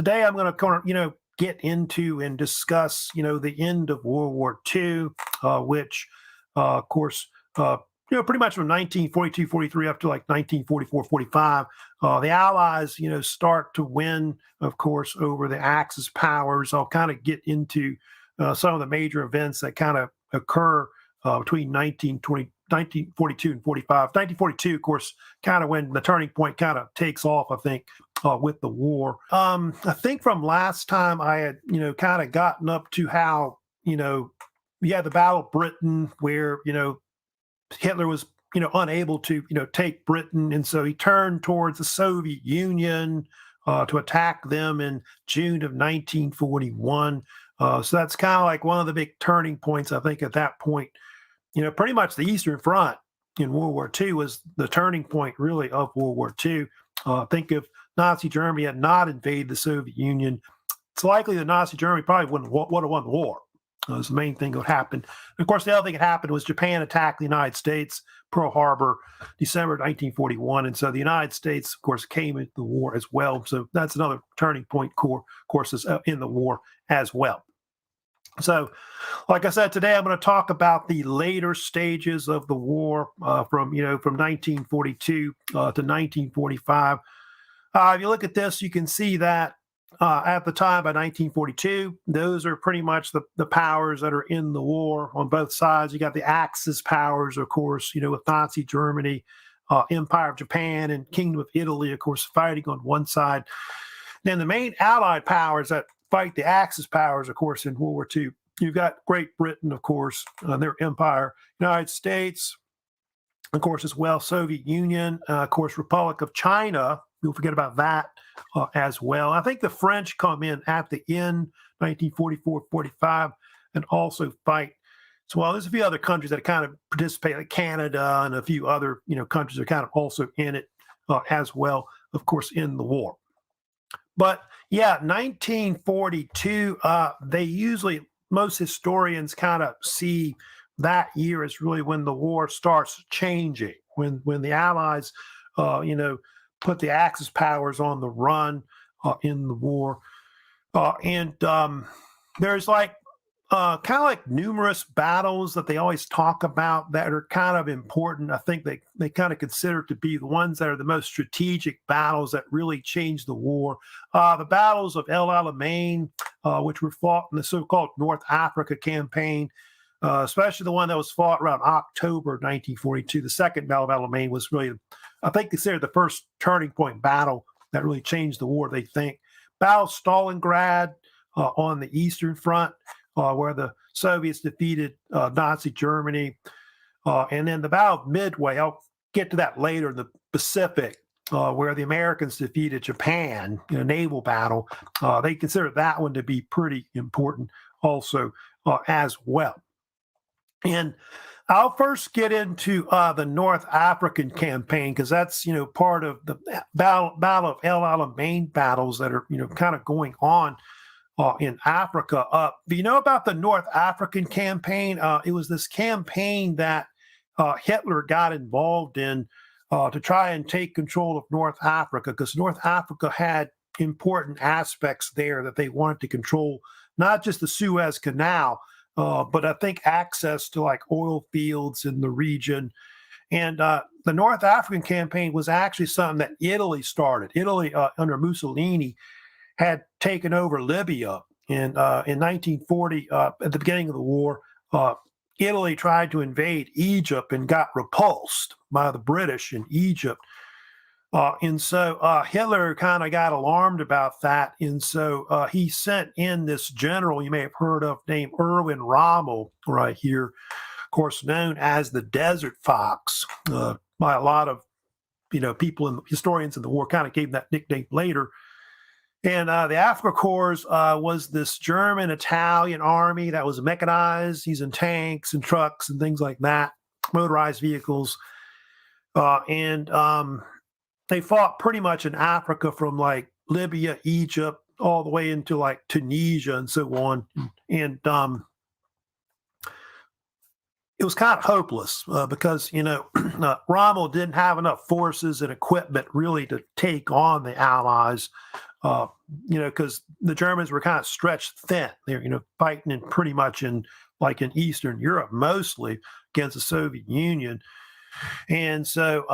Today I'm going to kind of, get into and discuss, the end of World War II, which, of course, pretty much from 1942, 43 up to like 1944, 45, the Allies, start to win, of course, over the Axis powers. I'll kind of get into some of the major events that kind of occur between 1942 and 45. 1942, of course, kind of when the turning point kind of takes off, I think, with the war. I think from last time I had, kind of gotten up to how, you had the Battle of Britain where, Hitler was, unable to, take Britain. And so he turned towards the Soviet Union to attack them in June of 1941. So that's kind of like one of the big turning points, I think, at that point. Pretty much the Eastern Front in World War II was the turning point, really, of World War II. Think if Nazi Germany had not invaded the Soviet Union, it's likely that Nazi Germany probably would have won the war. That's the main thing that would happen. And of course, the other thing that happened was Japan attacked the United States, Pearl Harbor, December 1941. And so the United States, of course, came into the war as well. So that's another turning point, of course, is in the war as well. So, like I said, today I'm going to talk about the later stages of the war from 1942 to 1945. If you look at this, you can see that at the time, by 1942, those are pretty much the powers that are in the war on both sides. You got the Axis powers, of course, with Nazi Germany, Empire of Japan, and Kingdom of Italy, of course, fighting on one side. Then the main Allied powers that fight the Axis powers, of course, in World War II. You've got Great Britain, of course, their empire, United States, of course, as well, Soviet Union, of course, Republic of China. You'll forget about that as well. I think the French come in at the end, 1944, 45, and also fight. So, well, there's a few other countries that kind of participate, like Canada and a few other, countries are kind of also in it as well, of course, in the war. But yeah, 1942, most historians kind of see that year as really when the war starts changing, when the Allies, put the Axis powers on the run in the war. And there's kind of like numerous battles that they always talk about that are kind of important. I think they kind of consider to be the ones that are the most strategic battles that really changed the war. The battles of El Alamein, which were fought in the so-called North Africa campaign, especially the one that was fought around October 1942. The second Battle of El Alamein was really, I think, considered the first turning point battle that really changed the war, they think. Battle of Stalingrad on the Eastern Front, where the Soviets defeated Nazi Germany. And then the Battle of Midway, I'll get to that later, in the Pacific, where the Americans defeated Japan in a naval battle. They consider that one to be pretty important also as well. And I'll first get into the North African campaign, because that's, part of the Battle of El Alamein battles that are, kind of going on in Africa. Do you know about the North African campaign? It was this campaign that Hitler got involved in to try and take control of North Africa, because North Africa had important aspects there that they wanted to control, not just the Suez Canal, but I think access to like oil fields in the region. And the North African campaign was actually something that Italy started. Italy, under Mussolini, had taken over Libya. And in 1940, at the beginning of the war, Italy tried to invade Egypt and got repulsed by the British in Egypt. And so Hitler kind of got alarmed about that. And so he sent in this general you may have heard of named Erwin Rommel right here, of course, known as the Desert Fox by a lot of, people and historians in the war kind of gave him that nickname later. And the Afrika Korps was this German-Italian army that was mechanized, using tanks and trucks and things like that, motorized vehicles. And they fought pretty much in Africa from like Libya, Egypt, all the way into like Tunisia and so on. And it was kind of hopeless because, Rommel didn't have enough forces and equipment really to take on the Allies. uh, because the Germans were kind of stretched thin. They're, fighting in pretty much in like in Eastern Europe, mostly against the Soviet Union. And so,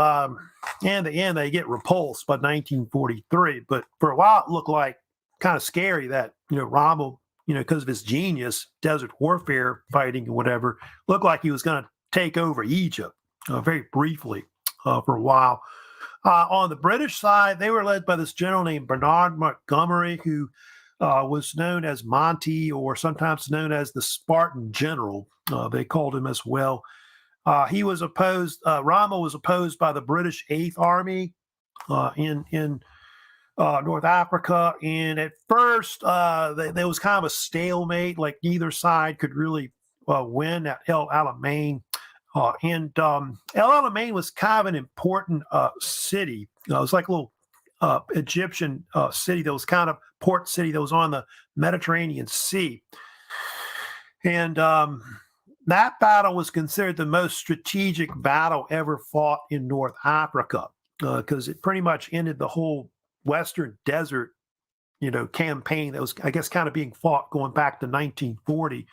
in the end, they get repulsed by 1943. But for a while, it looked like kind of scary that, Rommel, because of his genius, desert warfare fighting and whatever, looked like he was going to take over Egypt very briefly for a while. On the British side, they were led by this general named Bernard Montgomery, who was known as Monty, or sometimes known as the Spartan General. They called him as well. He was opposed. Rommel was opposed by the British Eighth Army in North Africa, and at first there was kind of a stalemate. Like neither side could really win at El Alamein. El Alamein was kind of an important city. It was like a little Egyptian city that was kind of port city that was on the Mediterranean Sea. And that battle was considered the most strategic battle ever fought in North Africa because it pretty much ended the whole Western Desert, campaign that was, I guess, kind of being fought going back to 1940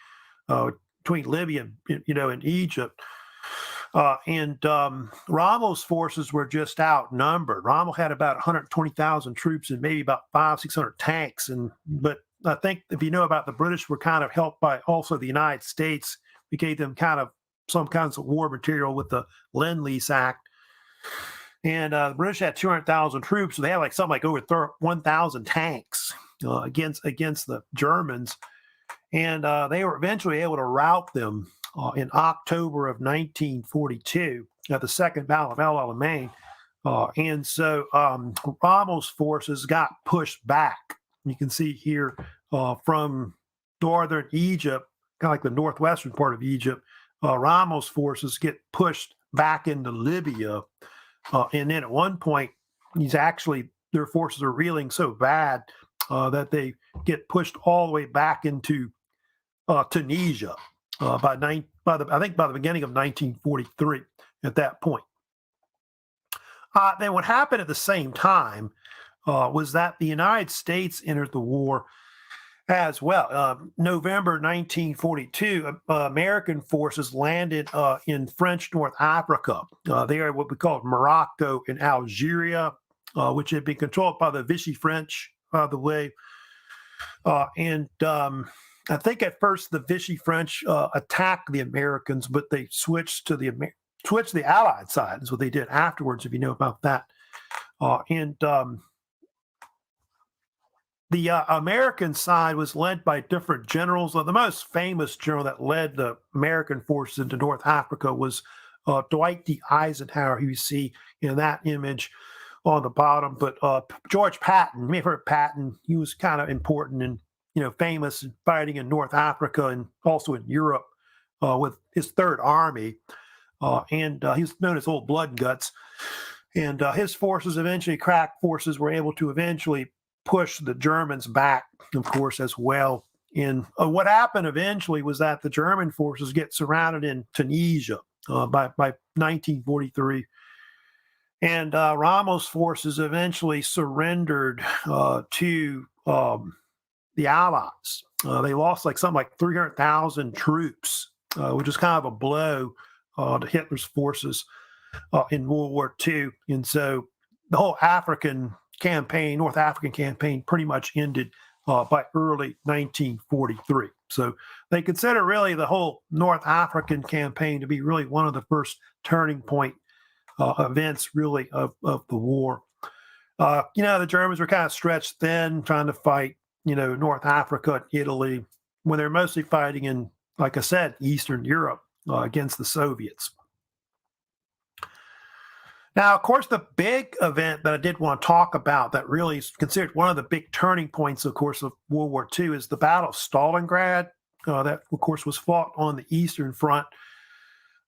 between Libya and Egypt. Rommel's forces were just outnumbered. Rommel had about 120,000 troops and maybe about 500-600 tanks. But I think if you know about the British were kind of helped by also the United States. We gave them kind of some kinds of war material with the Lend-Lease Act. And the British had 200,000 troops. So they had like something like over 1,000 tanks against the Germans. And they were eventually able to rout them in October of 1942 at the Second Battle of El Alamein. And so Rommel's forces got pushed back. You can see here from northern Egypt, kind of like the northwestern part of Egypt, Rommel's forces get pushed back into Libya. And then at one point, their forces are reeling so bad that they get pushed all the way back into Tunisia by the beginning of 1943 at that point. Then what happened at the same time was that the United States entered the war as well. November 1942, American forces landed in French North Africa. They are what we call Morocco and Algeria, which had been controlled by the Vichy French, by the way. I think at first the Vichy French attacked the Americans, but they switched to the Allied side, is what they did afterwards, if you know about that. The American side was led by different generals. The most famous general that led the American forces into North Africa was Dwight D. Eisenhower, who you see in that image on the bottom. But George Patton, you may have heard Patton. He was kind of important and famous in fighting in North Africa and also in Europe with his Third Army. And he was known as Old Blood and Guts. And his forces eventually, crack forces, were able to eventually push the Germans back, of course, as well. And what happened eventually was that the German forces get surrounded in Tunisia by 1943. And Rommel's forces eventually surrendered to the Allies. They lost something like 300,000 troops, which is kind of a blow to Hitler's forces in World War II. And so the whole North African campaign pretty much ended by early 1943. So they consider really the whole North African campaign to be really one of the first turning point events really of the war. The Germans were kind of stretched thin trying to fight, North Africa and Italy when they're mostly fighting in, like I said, Eastern Europe against the Soviets. Now, of course, the big event that I did want to talk about that really is considered one of the big turning points, of course, of World War II is the Battle of Stalingrad. That, of course, was fought on the Eastern Front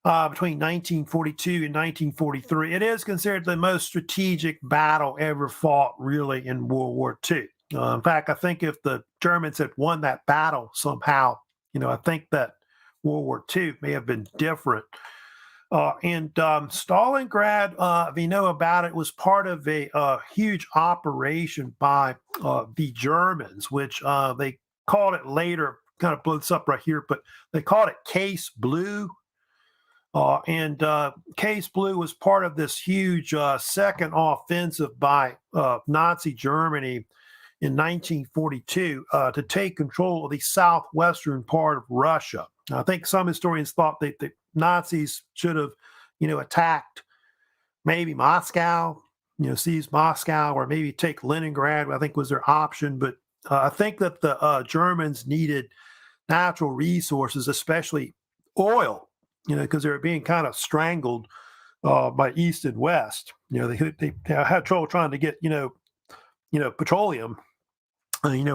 between 1942 and 1943. It is considered the most strategic battle ever fought, really, in World War II. In fact, I think if the Germans had won that battle somehow, I think that World War II may have been different. And Stalingrad, if you know about it, was part of a huge operation by the Germans, which they called it later, kind of blew this up right here, but they called it Case Blue. And Case Blue was part of this huge second offensive by Nazi Germany in 1942 to take control of the southwestern part of Russia. I think some historians thought that the Nazis should have, attacked maybe Moscow, seize Moscow, or maybe take Leningrad, I think was their option. But I think that the Germans needed natural resources, especially oil, because they were being kind of strangled by East and West. They had trouble trying to get, petroleum,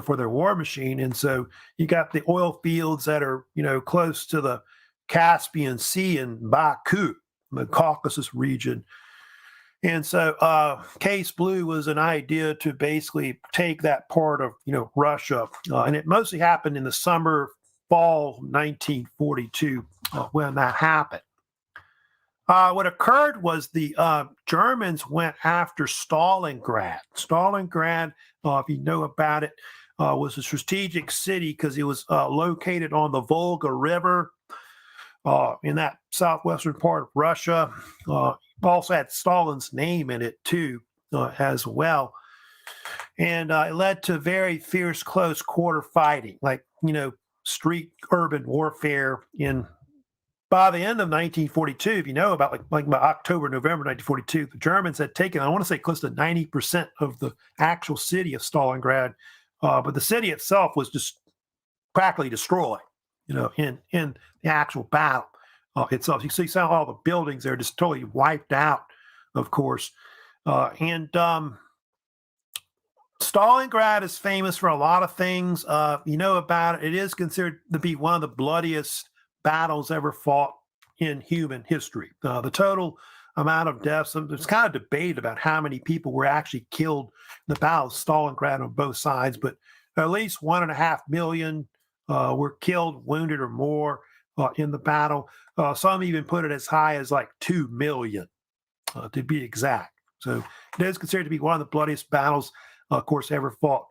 for their war machine. And so you got the oil fields that are, close to the Caspian Sea and Baku, the Caucasus region. And so Case Blue was an idea to basically take that part of, Russia. And it mostly happened in the fall 1942 when that happened. What occurred was the Germans went after Stalingrad. Stalingrad, if you know about it, was a strategic city because it was located on the Volga River in that southwestern part of Russia. Also had Stalin's name in it too, as well. And it led to very fierce close quarter fighting, like, street urban warfare by the end of 1942, if you know about like by October, November 1942, the Germans had taken, I want to say, close to 90% of the actual city of Stalingrad, but the city itself was just practically destroyed, in the actual battle itself. You see all the buildings there just totally wiped out, of course. And Stalingrad is famous for a lot of things. You know about it. It is considered to be one of the bloodiest battles ever fought in human history. The total amount of deaths, there's kind of debate about how many people were actually killed in the Battle of Stalingrad on both sides, but at least 1.5 million were killed, wounded, or more in the battle. Some even put it as high as like 2 million, to be exact. So it is considered to be one of the bloodiest battles, of course, ever fought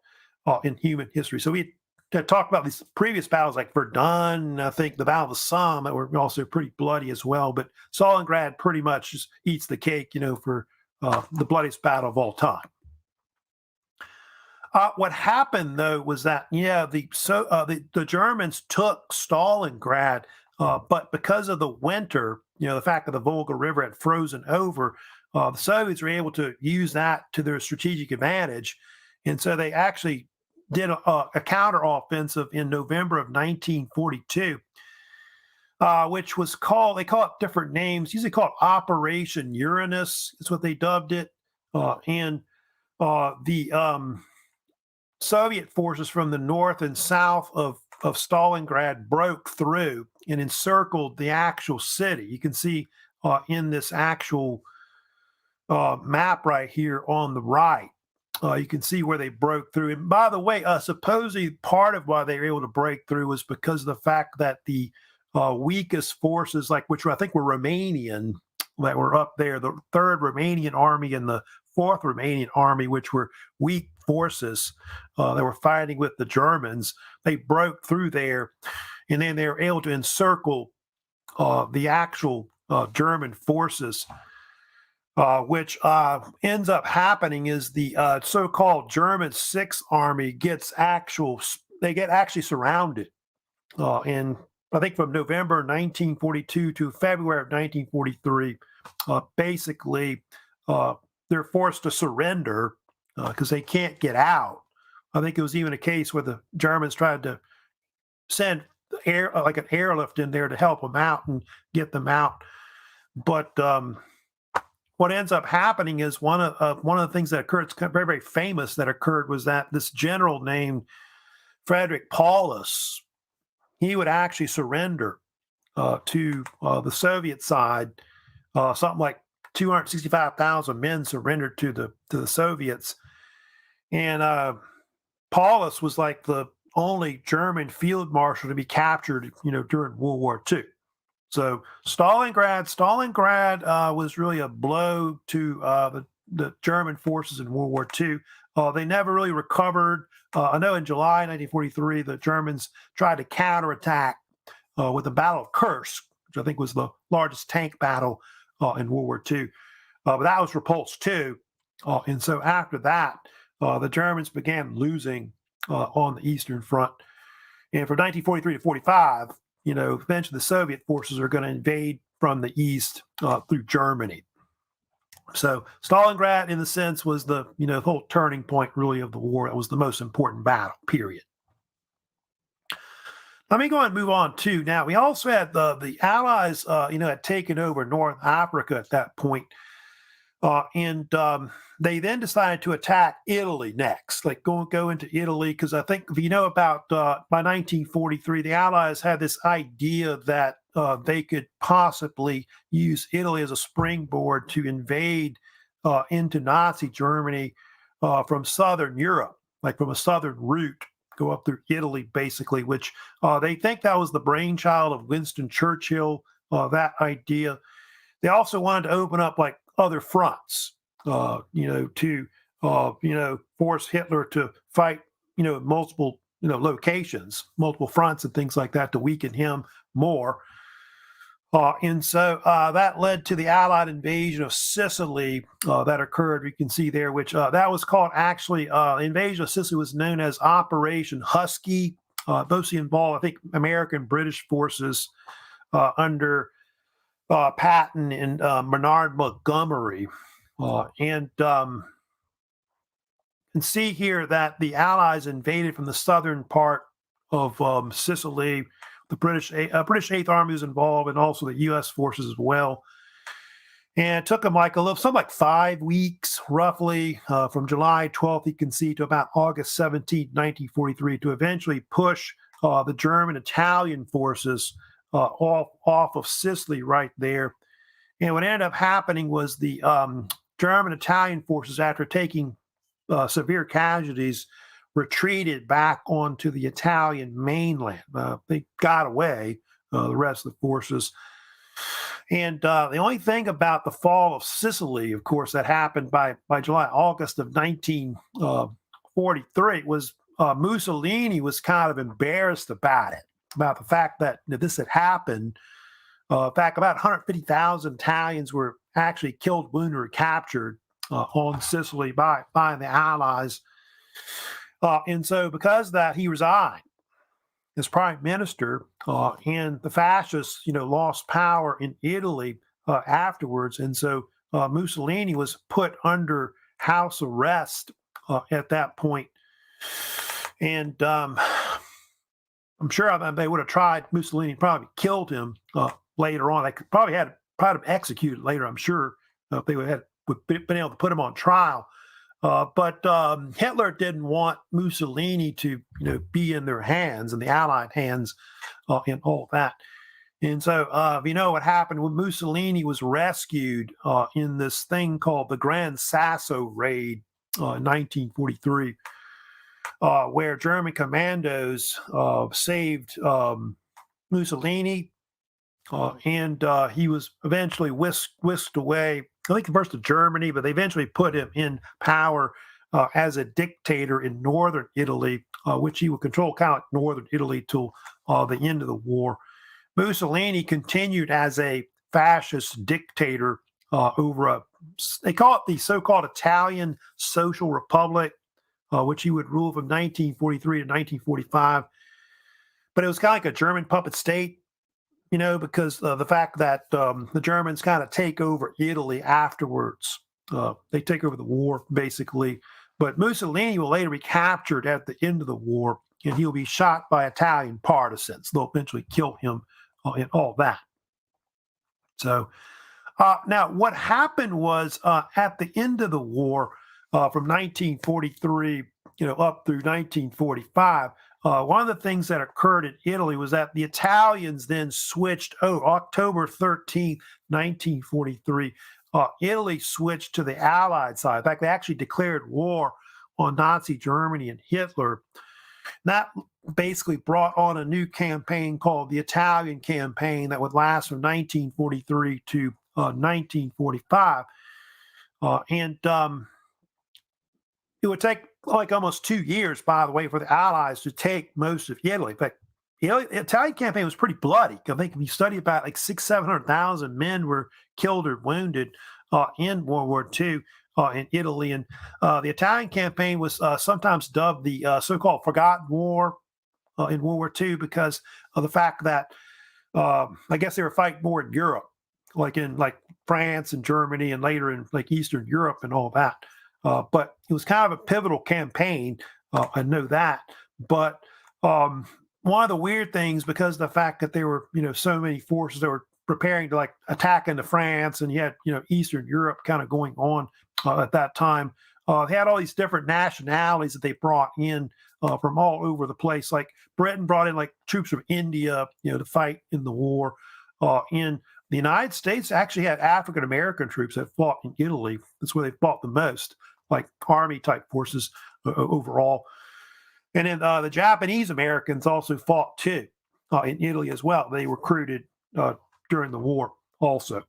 in human history. So we to talk about these previous battles like Verdun, I think the Battle of the Somme, that were also pretty bloody as well. But Stalingrad pretty much just eats the cake, for the bloodiest battle of all time. What happened though was that the Germans took Stalingrad, but because of the winter, the fact that the Volga River had frozen over, the Soviets were able to use that to their strategic advantage, and so they actually did a counteroffensive in November of 1942, which was called, they call it different names, usually called Operation Uranus, is what they dubbed it. And the Soviet forces from the north and south of Stalingrad broke through and encircled the actual city. You can see in this actual map right here on the right. You can see where they broke through. And by the way, supposedly part of why they were able to break through was because of the fact that the weakest forces, which I think were Romanian, that were up there, the 3rd Romanian Army and the 4th Romanian Army, which were weak forces that were fighting with the Germans, they broke through there, and then they were able to encircle the actual German forces. Which ends up happening is the so-called German 6th Army get actually surrounded. And I think from November 1942 to February of 1943, basically they're forced to surrender because they can't get out. I think it was even a case where the Germans tried to send an airlift in there to help them out and get them out. But what ends up happening is one of the things that occurred, it's very, very famous that occurred, was that this general named Frederick Paulus, he would actually surrender to the Soviet side. Something like 265,000 men surrendered to the Soviets, and Paulus was like the only German field marshal to be captured, during World War II. So Stalingrad was really a blow to the German forces in World War II. They never really recovered. I know in July 1943, the Germans tried to counterattack with the Battle of Kursk, which I think was the largest tank battle in World War II. But that was repulsed too. And so after that, the Germans began losing on the Eastern Front. And from 1943 to 45, eventually the Soviet forces are going to invade from the east through Germany. So Stalingrad, in the sense, was the whole turning point really of the war. It was the most important battle, period. Let me go ahead and move on too. Now we also had the Allies, had taken over North Africa at that point. And they then decided to attack Italy next, like go into Italy, because I think if you know about by 1943, the Allies had this idea that they could possibly use Italy as a springboard to invade into Nazi Germany from southern Europe, like from a southern route, go up through Italy, basically, which they think that was the brainchild of Winston Churchill, that idea. They also wanted to open up like other fronts, to force Hitler to fight, multiple, locations, multiple fronts and things like that to weaken him more. And so that led to the Allied invasion of Sicily that occurred. You can see there, which that was called actually, invasion of Sicily was known as Operation Husky. Mostly involved, I think, American British forces under Patton and Bernard Montgomery. And see here that the Allies invaded from the southern part of Sicily. The British Eighth Army was involved, and also the U.S. forces as well. And it took them something like 5 weeks, roughly, from July 12th, you can see, to about August 17th, 1943, to eventually push the German-Italian forces off of Sicily right there. And what ended up happening was the German-Italian forces, after taking severe casualties, retreated back onto the Italian mainland. They got away, the rest of the forces. And the only thing about the fall of Sicily, of course, that happened by August of 1943, was Mussolini was kind of embarrassed about it, about the fact that this had happened. In fact, about 150,000 Italians were actually killed, wounded, or captured on Sicily by the Allies. And so because of that, he resigned as prime minister, and the fascists, lost power in Italy afterwards. And so Mussolini was put under house arrest at that point. And I'm sure they would have tried. Mussolini probably killed him later on. They could probably had him executed later, I'm sure, if they would have been able to put him on trial. But Hitler didn't want Mussolini to, be in their hands, in the Allied hands, and all that. And so, what happened when Mussolini was rescued in this thing called the Gran Sasso Raid in 1943, where German commandos saved Mussolini, and he was eventually whisked away. I think first to Germany, but they eventually put him in power as a dictator in northern Italy, which he would control kind of like northern Italy till the end of the war. Mussolini continued as a fascist dictator over they call it the so-called Italian Social Republic, which he would rule from 1943 to 1945. But it was kind of like a German puppet state, because the fact that the Germans kind of take over Italy afterwards. They take over the war, basically. But Mussolini will later be captured at the end of the war, and he'll be shot by Italian partisans. They'll eventually kill him and all that. So now what happened was at the end of the war, from 1943 up through 1945, one of the things that occurred in Italy was that the Italians then switched October 13th, 1943. Italy switched to the Allied side. In fact, they actually declared war on Nazi Germany and Hitler. That basically brought on a new campaign called the Italian campaign that would last from 1943 to 1945. And it would take like almost 2 years, by the way, for the Allies to take most of Italy. In fact, the Italian campaign was pretty bloody. I think if you study about like 700,000 men were killed or wounded in World War II in Italy. And the Italian campaign was sometimes dubbed the so-called Forgotten War in World War II because of the fact that I guess they were fighting more in Europe, like in like France and Germany, and later in like Eastern Europe and all that. But it was kind of a pivotal campaign. I know that. But one of the weird things, because of the fact that there were, so many forces that were preparing to like attack into France, and you had, Eastern Europe kind of going on at that time. They had all these different nationalities that they brought in from all over the place. Like Britain brought in like troops from India, to fight in the war. In the United States actually had African American troops that fought in Italy. That's where they fought the most, like army type forces overall. And then the Japanese Americans also fought too in Italy as well. They recruited during the war also.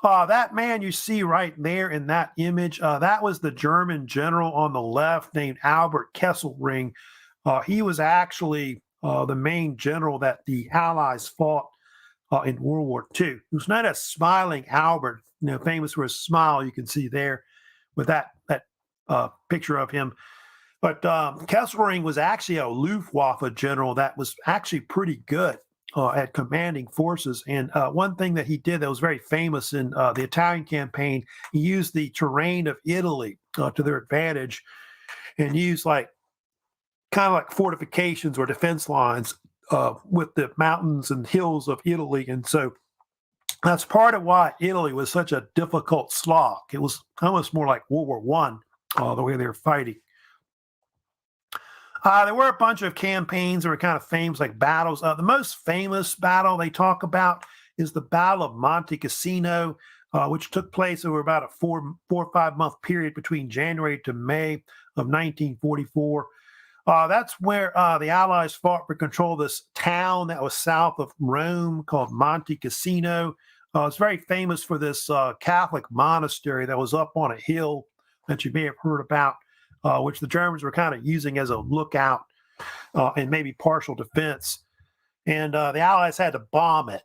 That man you see right there in that image, that was the German general on the left named Albert Kesselring. He was actually the main general that the Allies fought in World War II. He was known as Smiling Albert, famous for his smile. You can see there with that picture of him. But Kesselring was actually a Luftwaffe general that was actually pretty good at commanding forces. And one thing that he did that was very famous in the Italian campaign, he used the terrain of Italy to their advantage, and used like kind of like fortifications or defense lines with the mountains and hills of Italy. And so that's part of why Italy was such a difficult slog. It was almost more like World War One, the way they were fighting. There were a bunch of campaigns that were kind of famous, like battles. The most famous battle they talk about is the Battle of Monte Cassino, which took place over about a 4 or 5 month period between January to May of 1944. That's where the Allies fought for control of this town that was south of Rome called Monte Cassino. It's very famous for this Catholic monastery that was up on a hill that you may have heard about, which the Germans were kind of using as a lookout and maybe partial defense. And the Allies had to bomb it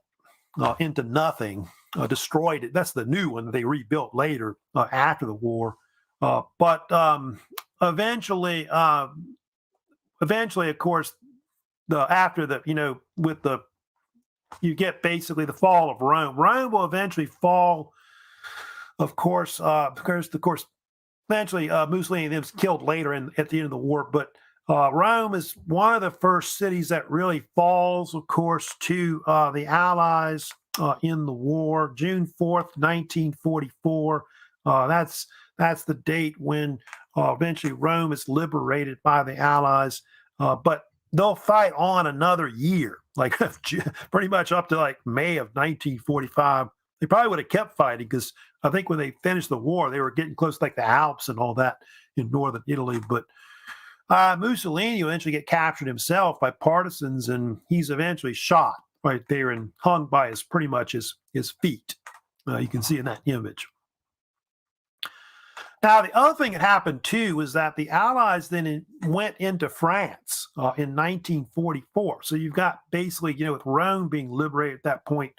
into nothing, destroyed it. That's the new one that they rebuilt later after the war. But eventually, of course, you get basically the fall of Rome. Rome will eventually fall, of course, because eventually Mussolini and them was killed later at the end of the war. But Rome is one of the first cities that really falls, of course, to the Allies in the war. June 4th, 1944. That's the date when eventually Rome is liberated by the Allies. But they'll fight on another year, like pretty much up to like May of 1945. They probably would have kept fighting because I think when they finished the war, they were getting close to like the Alps and all that in northern Italy. But Mussolini will eventually get captured himself by partisans, and he's eventually shot right there and hung by pretty much his feet. You can see in that image. Now, the other thing that happened, too, was that the Allies then went into France in 1944. So you've got basically, with Rome being liberated at that point,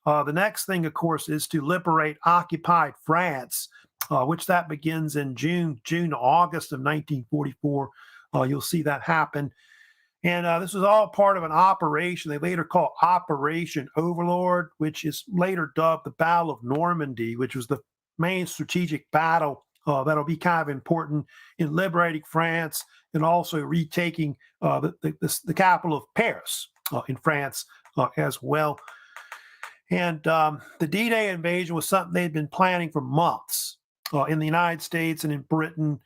the next thing, of course, is to liberate occupied France, which that begins in June, August of 1944. You'll see that happen. And this was all part of an operation they later called Operation Overlord, which is later dubbed the Battle of Normandy, which was the main strategic battle that'll be kind of important in liberating France and also retaking the capital of Paris in France as well. And the D-Day invasion was something they'd been planning for months in the United States and in Britain.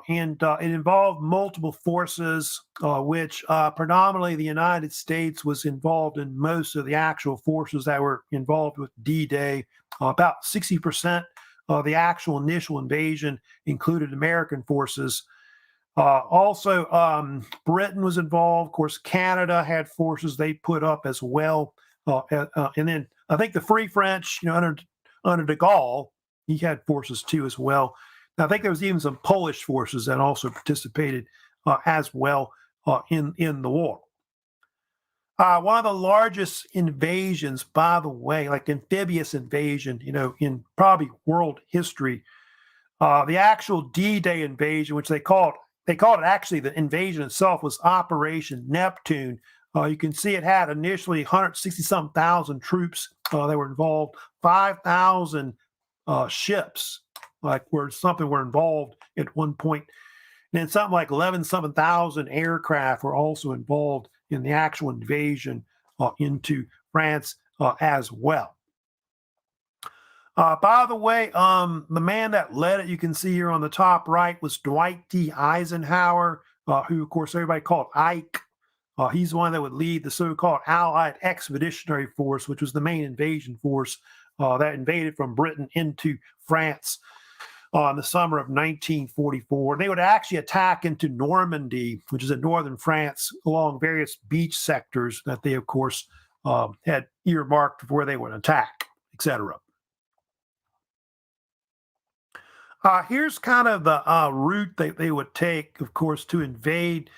And it involved multiple forces, which predominantly the United States was involved in most of the actual forces that were involved with D-Day. About 60% of the actual initial invasion included American forces. Also, Britain was involved. Of course, Canada had forces they put up as well. And then I think the Free French, under de Gaulle, he had forces too as well. And I think there was even some Polish forces that also participated as well in the war. One of the largest invasions, by the way, like amphibious invasion, in probably world history, the actual D-Day invasion, which they called it actually, the invasion itself was Operation Neptune. You can see it had initially 160 some thousand troops that were involved, 5,000 ships were involved at one point. And then something like 11,000 aircraft were also involved in the actual invasion into France as well. By the way, the man that led it, you can see here on the top right, was Dwight D. Eisenhower, who, of course, everybody called Ike. He's the one that would lead the so-called Allied Expeditionary Force, which was the main invasion force that invaded from Britain into France in the summer of 1944. They would actually attack into Normandy, which is in northern France, along various beach sectors that they, of course, had earmarked for where they would attack, etc. Here's kind of the route they would take, of course, to invade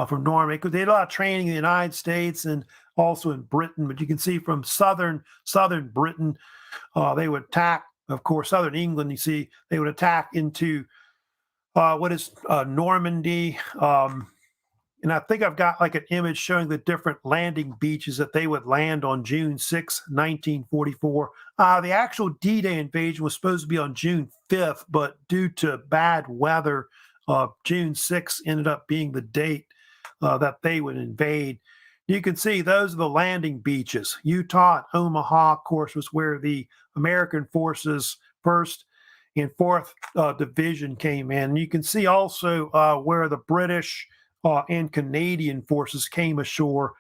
from Normandy, because they had a lot of training in the United States and also in Britain. But you can see from southern Britain, they would attack, of course, southern England. You see, they would attack into what is Normandy. And I think I've got like an image showing the different landing beaches that they would land on June 6, 1944. The actual D-Day invasion was supposed to be on June 5th, but due to bad weather, June 6th ended up being the date that they would invade. You can see those are the landing beaches. Utah and Omaha, of course, was where the American forces, 1st and 4th Division came in. You can see also where the British and Canadian forces came ashore,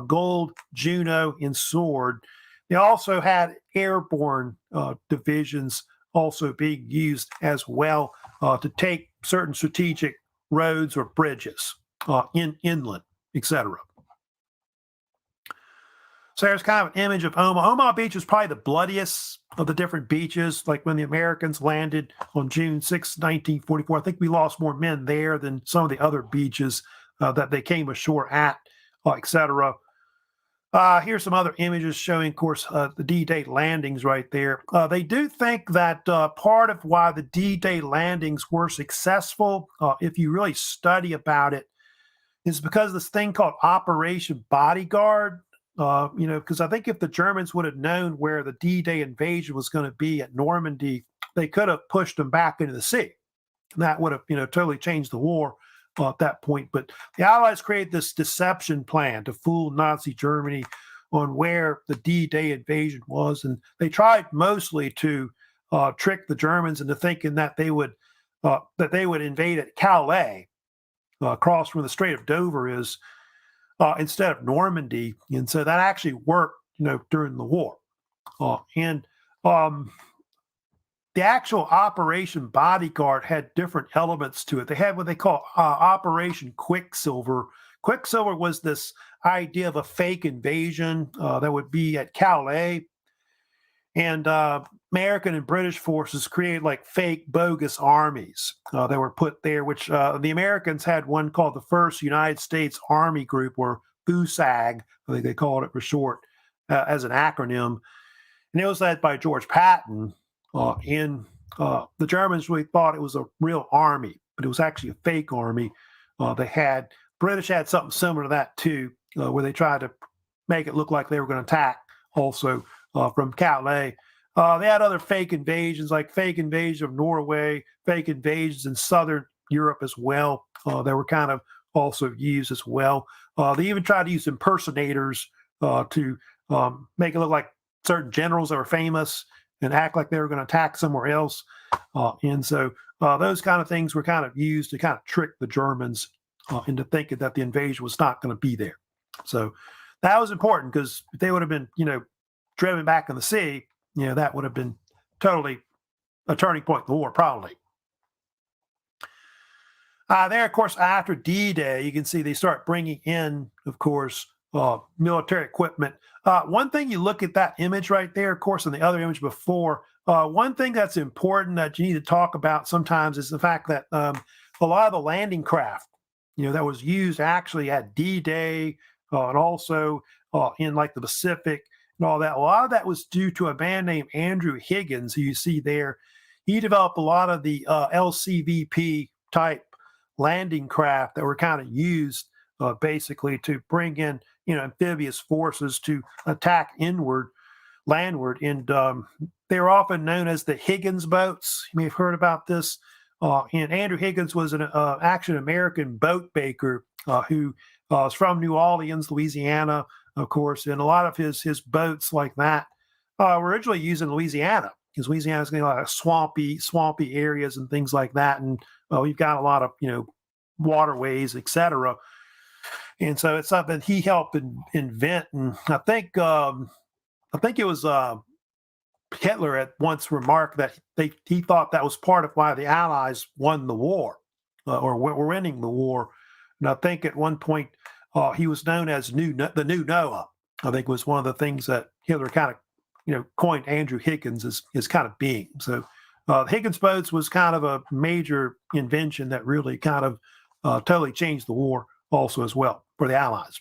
Gold, Juno, and Sword. They also had airborne divisions also being used as well to take certain strategic roads or bridges inland, etc. So there's kind of an image of Omaha. Omaha Beach was probably the bloodiest of the different beaches. Like when the Americans landed on June 6, 1944, I think we lost more men there than some of the other beaches that they came ashore at, etc. Here's some other images showing, of course, the D-Day landings right there. They do think that part of why the D-Day landings were successful, if you really study about it, is because of this thing called Operation Bodyguard. Because I think if the Germans would have known where the D-Day invasion was going to be at Normandy, they could have pushed them back into the sea. And that would have, totally changed the war at that point. But the Allies created this deception plan to fool Nazi Germany on where the D-Day invasion was. And they tried mostly to trick the Germans into thinking that they would invade at Calais, across from the Strait of Dover is, instead of Normandy. And so that actually worked, during the war. And the actual Operation Bodyguard had different elements to it. They had what they call Operation Quicksilver. Quicksilver was this idea of a fake invasion that would be at Calais. And American and British forces created like fake bogus armies that were put there, which the Americans had one called the First United States Army Group, or FUSAG, I think they called it for short, as an acronym. And it was led by George Patton. And the Germans really thought it was a real army, but it was actually a fake army. British had something similar to that too, where they tried to make it look like they were going to attack also from Calais. They had other fake invasions, like fake invasion of Norway, fake invasions in southern Europe as well. That were kind of also used as well. They even tried to use impersonators to make it look like certain generals that were famous and act like they were going to attack somewhere else. And so those kind of things were kind of used to kind of trick the Germans into thinking that the invasion was not going to be there. So that was important, because if they would have been, driven back in the sea, that would have been totally a turning point in the war, probably. There, of course, after D-Day, you can see they start bringing in, of course, military equipment. One thing you look at that image right there, of course, and the other image before, one thing that's important that you need to talk about sometimes is the fact that a lot of the landing craft, that was used actually at D-Day and also in like the Pacific and all that. A lot of that was due to a man named Andrew Higgins, who you see there. He developed a lot of the LCVP type landing craft that were kind of used basically to bring in, amphibious forces to attack landward. And they were often known as the Higgins boats. You may have heard about this. And Andrew Higgins was an actual American boat maker who was from New Orleans, Louisiana, of course. And a lot of his boats like that were originally used in Louisiana, because Louisiana's got a lot of swampy areas and things like that. And we've got a lot of, waterways, etc. And so it's something he helped invent. And I think it was Hitler at once remarked that he thought that was part of why the Allies won the war, or were winning the war. And I think at one point he was known as the new Noah. I think was one of the things that Hitler kind of coined Andrew Higgins as kind of being. So Higgins boats was kind of a major invention that really kind of totally changed the war also as well for the Allies.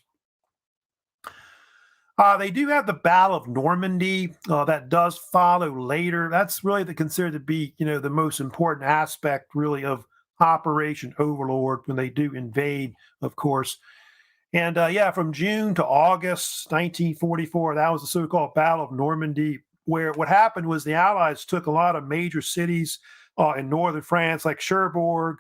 They do have the Battle of Normandy that does follow later. That's really considered to be, the most important aspect really of Operation Overlord when they do invade, of course. And from June to August 1944, that was the so-called Battle of Normandy, where what happened was the Allies took a lot of major cities in northern France, like Cherbourg,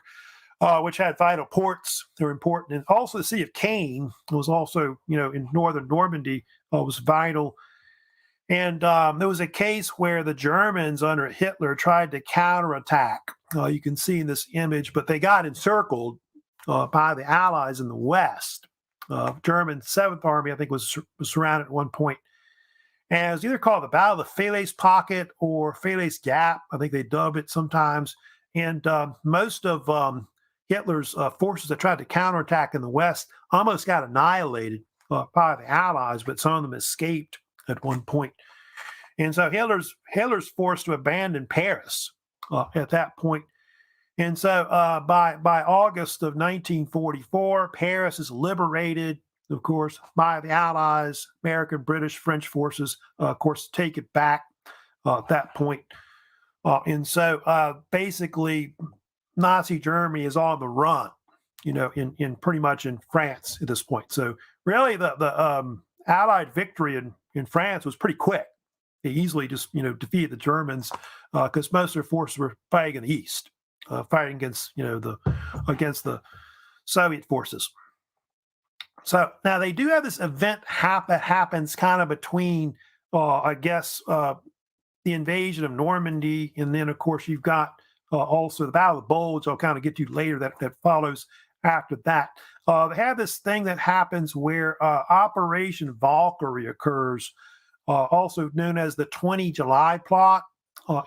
which had vital ports that were important. And also the city of Caen was also, in northern Normandy, was vital. And there was a case where the Germans under Hitler tried to counterattack. You can see in this image, but they got encircled by the Allies in the west. German 7th Army, I think, was surrounded at one point. And it was either called the Battle of the Falaise Pocket or Falaise Gap. I think they dub it sometimes. And most of Hitler's forces that tried to counterattack in the west almost got annihilated by the Allies, but some of them escaped at one point. And so Hitler's forced to abandon Paris at that point. And so by August of 1944, Paris is liberated, of course, by the Allies. American, British, French forces, of course, take it back at that point. And so basically, Nazi Germany is on the run, in pretty much in France at this point. So really, the Allied victory in France was pretty quick. They easily just defeated the Germans because most of their forces were fighting in the east, fighting against the Soviet forces. So now they do have this event that happens kind of between, the invasion of Normandy, and then of course you've got also the Battle of the Bulge. I'll kind of get to later that follows after that. They have this thing that happens where Operation Valkyrie occurs, also known as the 20 July plot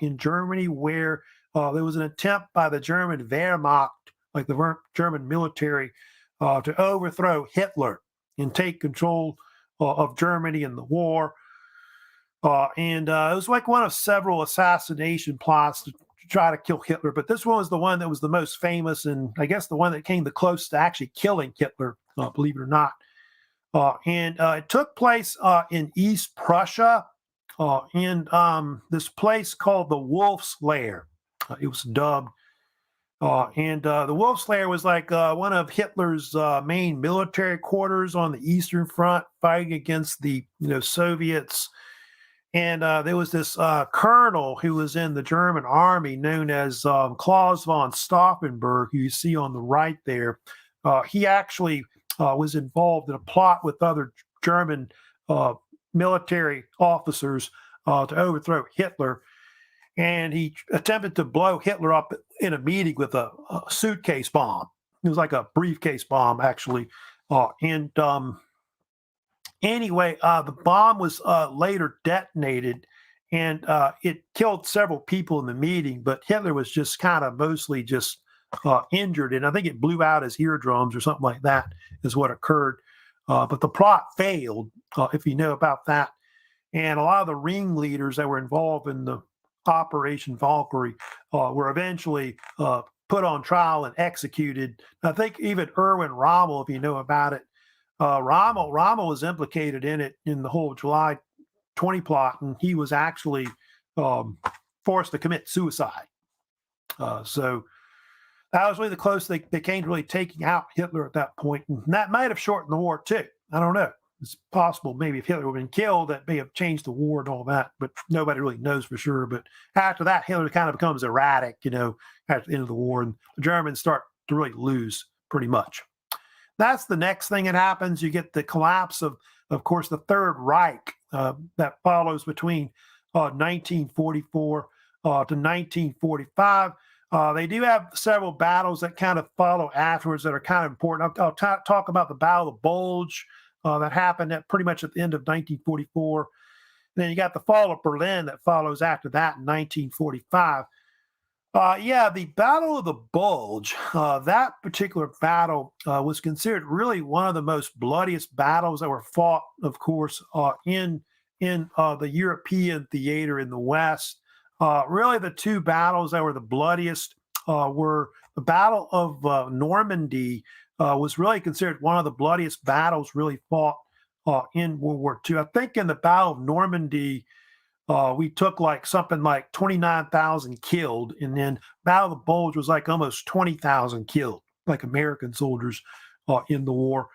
in Germany, where there was an attempt by the German Wehrmacht, like the German military, to overthrow Hitler and take control of Germany in the war. And it was like one of several assassination plots to try to kill Hitler. But this one was the one that was the most famous, and I guess the one that came the closest to actually killing Hitler, believe it or not. And it took place in East Prussia, in this place called the Wolf's Lair. It was dubbed. And the Wolf's Lair was like one of Hitler's main military quarters on the Eastern Front, fighting against the Soviets. And there was this colonel who was in the German army known as Klaus von Stauffenberg, who you see on the right there. He actually was involved in a plot with other German military officers to overthrow Hitler. And he attempted to blow Hitler up in a meeting with a suitcase bomb. It was like a briefcase bomb, actually. Anyway, the bomb was later detonated, and it killed several people in the meeting, but Hitler was just kind of mostly just injured, and I think it blew out his eardrums or something like that is what occurred. But the plot failed, if you know about that. And a lot of the ringleaders that were involved in the Operation Valkyrie were eventually put on trial and executed. I think even Erwin Rommel, if you know about it, Rommel was implicated in it in the whole July 20 plot, and he was actually forced to commit suicide. So that was really the closest they came to really taking out Hitler at that point, and that might have shortened the war too. I don't know. It's possible maybe if Hitler had been killed, that may have changed the war and all that, but nobody really knows for sure. But after that, Hitler kind of becomes erratic, at the end of the war, and the Germans start to really lose pretty much. That's the next thing that happens. You get the collapse of course, the Third Reich that follows between 1944 to 1945. They do have several battles that kind of follow afterwards that are kind of important. I'll talk about the Battle of the Bulge that happened pretty much at the end of 1944. Then you got the fall of Berlin that follows after that in 1945. The Battle of the Bulge, that particular battle was considered really one of the most bloodiest battles that were fought, of course, in the European theater in the West. Really, the two battles that were the bloodiest were the Battle of Normandy. Was really considered one of the bloodiest battles really fought in World War II. I think in the Battle of Normandy, we took something like 29,000 killed, and then Battle of the Bulge was like almost 20,000 killed, like American soldiers in the war.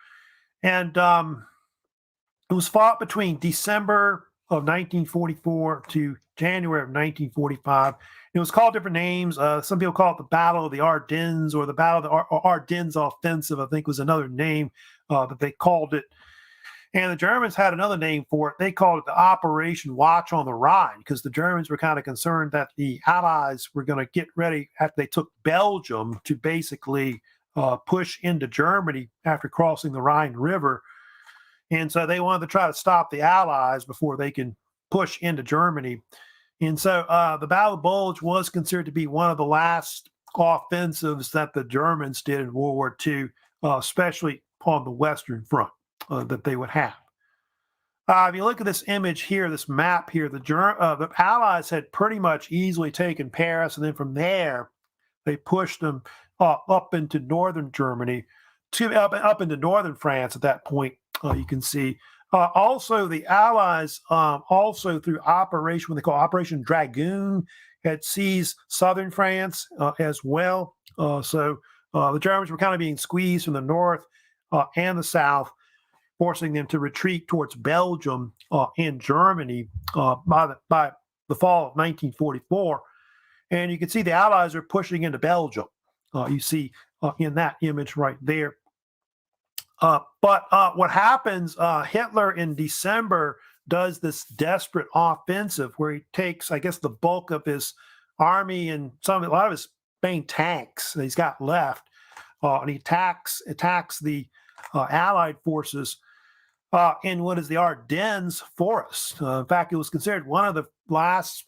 And it was fought between December of 1944 to January of 1945. It was called different names. Some people call it the Battle of the Ardennes or the Battle of the Ardennes Offensive, I think was another name that they called it. And the Germans had another name for it. They called it the Operation Watch on the Rhine, because the Germans were kind of concerned that the Allies were going to get ready after they took Belgium to basically push into Germany after crossing the Rhine River. And so they wanted to try to stop the Allies before they can push into Germany. And so the Battle of the Bulge was considered to be one of the last offensives that the Germans did in World War II, especially on the Western Front that they would have. If you look at this image here, this map here, the Allies had pretty much easily taken Paris, and then from there, they pushed them up into northern Germany, up into northern France at that point, you can see. Also, the Allies, also through what they call Operation Dragoon, had seized southern France as well. So the Germans were kind of being squeezed from the north and the south, forcing them to retreat towards Belgium and Germany by the fall of 1944. And you can see the Allies are pushing into Belgium. You see in that image right there. But what happens, Hitler in December does this desperate offensive where he takes, I guess, the bulk of his army and a lot of his main tanks that he's got left, and he attacks the Allied forces in what is the Ardennes forest. In fact, it was considered one of the last,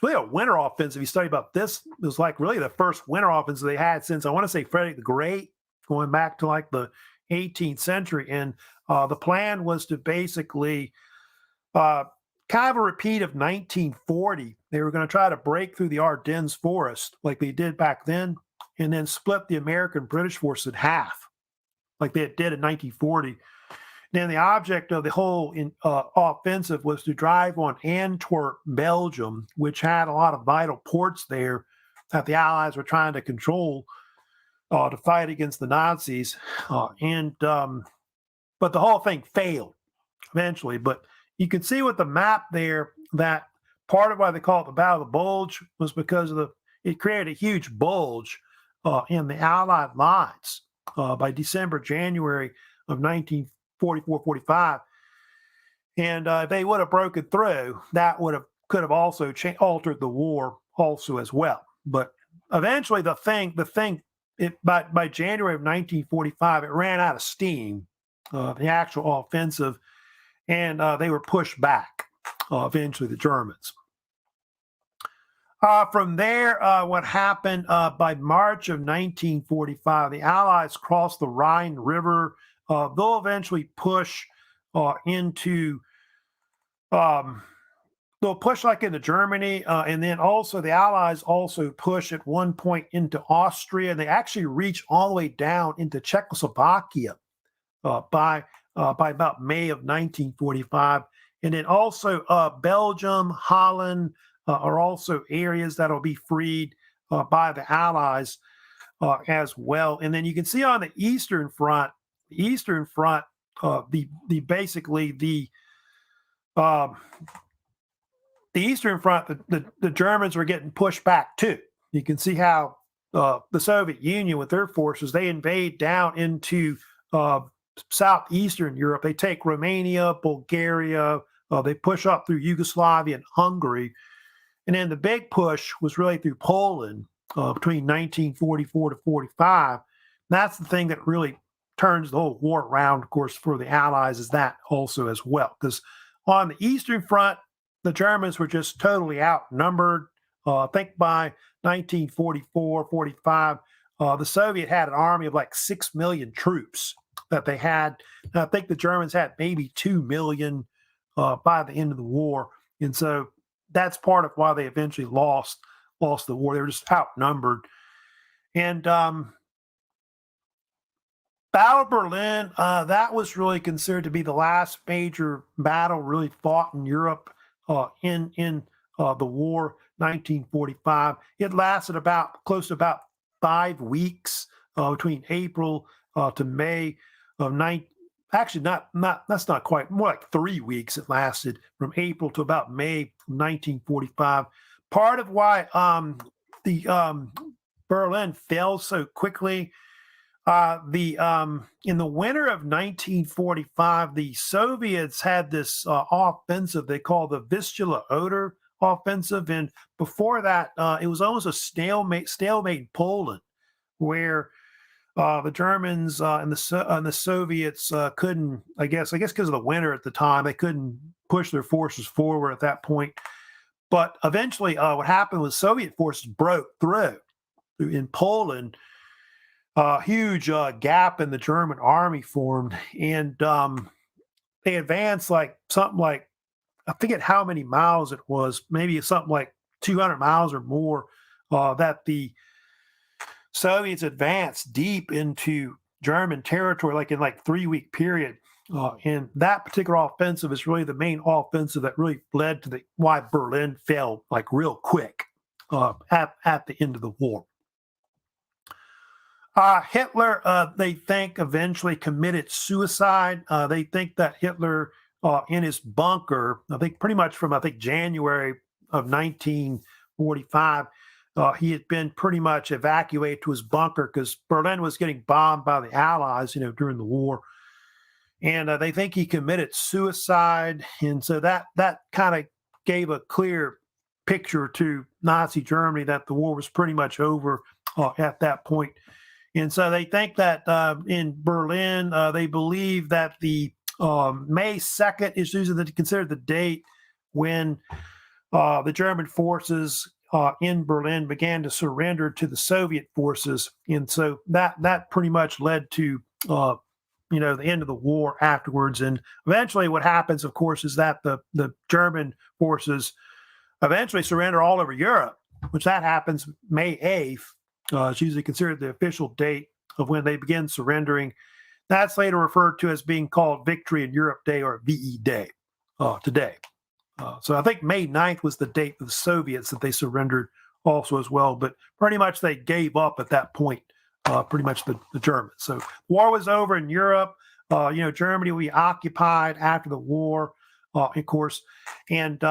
really a winter offensive. You study about this, it was like really the first winter offensive they had since, I want to say, Frederick the Great, going back to like the 18th century. And the plan was to basically kind of a repeat of 1940. They were going to try to break through the Ardennes forest like they did back then, and then split the American-British force in half, like they did in 1940. Then the object of the whole offensive was to drive on Antwerp, Belgium, which had a lot of vital ports there that the Allies were trying to control to fight against the Nazis. But the whole thing failed eventually. But you can see with the map there that part of why they call it the Battle of the Bulge was because it created a huge bulge in the Allied lines by December, January of 1944-45. And if they would have broken through, that could have also altered the war also as well. But eventually by January of 1945, it ran out of steam, the actual offensive, and they were pushed back, eventually, the Germans. From there, what happened by March of 1945, the Allies crossed the Rhine River. They'll eventually push into, um, they'll push like into Germany, and then also the Allies also push at one point into Austria. They actually reach all the way down into Czechoslovakia by about May of 1945. And then also Belgium, Holland are also areas that'll be freed by the Allies as well. And then you can see on the Eastern Front, the basically um, the Eastern Front, the Germans were getting pushed back too. You can see how the Soviet Union with their forces, they invade down into southeastern Europe. They take Romania, Bulgaria, they push up through Yugoslavia and Hungary. And then the big push was really through Poland between 1944 to 45. That's the thing that really turns the whole war around, of course, for the Allies, is that also as well. Because on the Eastern Front, the Germans were just totally outnumbered. I think by 1944, 45, the Soviet had an army of like 6 million troops that they had. And I think the Germans had maybe 2 million by the end of the war. And so that's part of why they eventually lost the war. They were just outnumbered. And Battle of Berlin, that was really considered to be the last major battle really fought in Europe in the war, 1945. It lasted close to about 5 weeks between April to May of actually not that's not quite, more like 3 weeks it lasted from April to about May 1945. Part of why the Berlin fell so quickly, in the winter of 1945, the Soviets had this offensive they call the Vistula Oder offensive, and before that, it was almost a stalemate in Poland, where the Germans and the Soviets couldn't, I guess because of the winter at the time, they couldn't push their forces forward at that point. But eventually, what happened was Soviet forces broke through in Poland. A huge gap in the German army formed, and they advanced like something like, I forget how many miles it was, maybe something like 200 miles or more, that the Soviets advanced deep into German territory, like in 3 week period. And that particular offensive is really the main offensive that really led to why Berlin fell like real quick at the end of the war. Hitler, they think, eventually committed suicide. They think that Hitler, in his bunker, I think pretty much from January of 1945, he had been pretty much evacuated to his bunker because Berlin was getting bombed by the Allies, during the war. And they think he committed suicide. And so that kind of gave a clear picture to Nazi Germany that the war was pretty much over at that point. And so they think that in Berlin, they believe that the May 2nd is usually considered the date when the German forces in Berlin began to surrender to the Soviet forces. And so that pretty much led to the end of the war afterwards. And eventually what happens, of course, is that the German forces eventually surrender all over Europe, which that happens May 8th. It's usually considered the official date of when they begin surrendering. That's later referred to as being called Victory in Europe Day, or VE Day today. So I think May 9th was the date of the Soviets that they surrendered also as well, but pretty much they gave up at that point, pretty much the Germans. So war was over in Europe. Germany will be occupied after the war, of course. And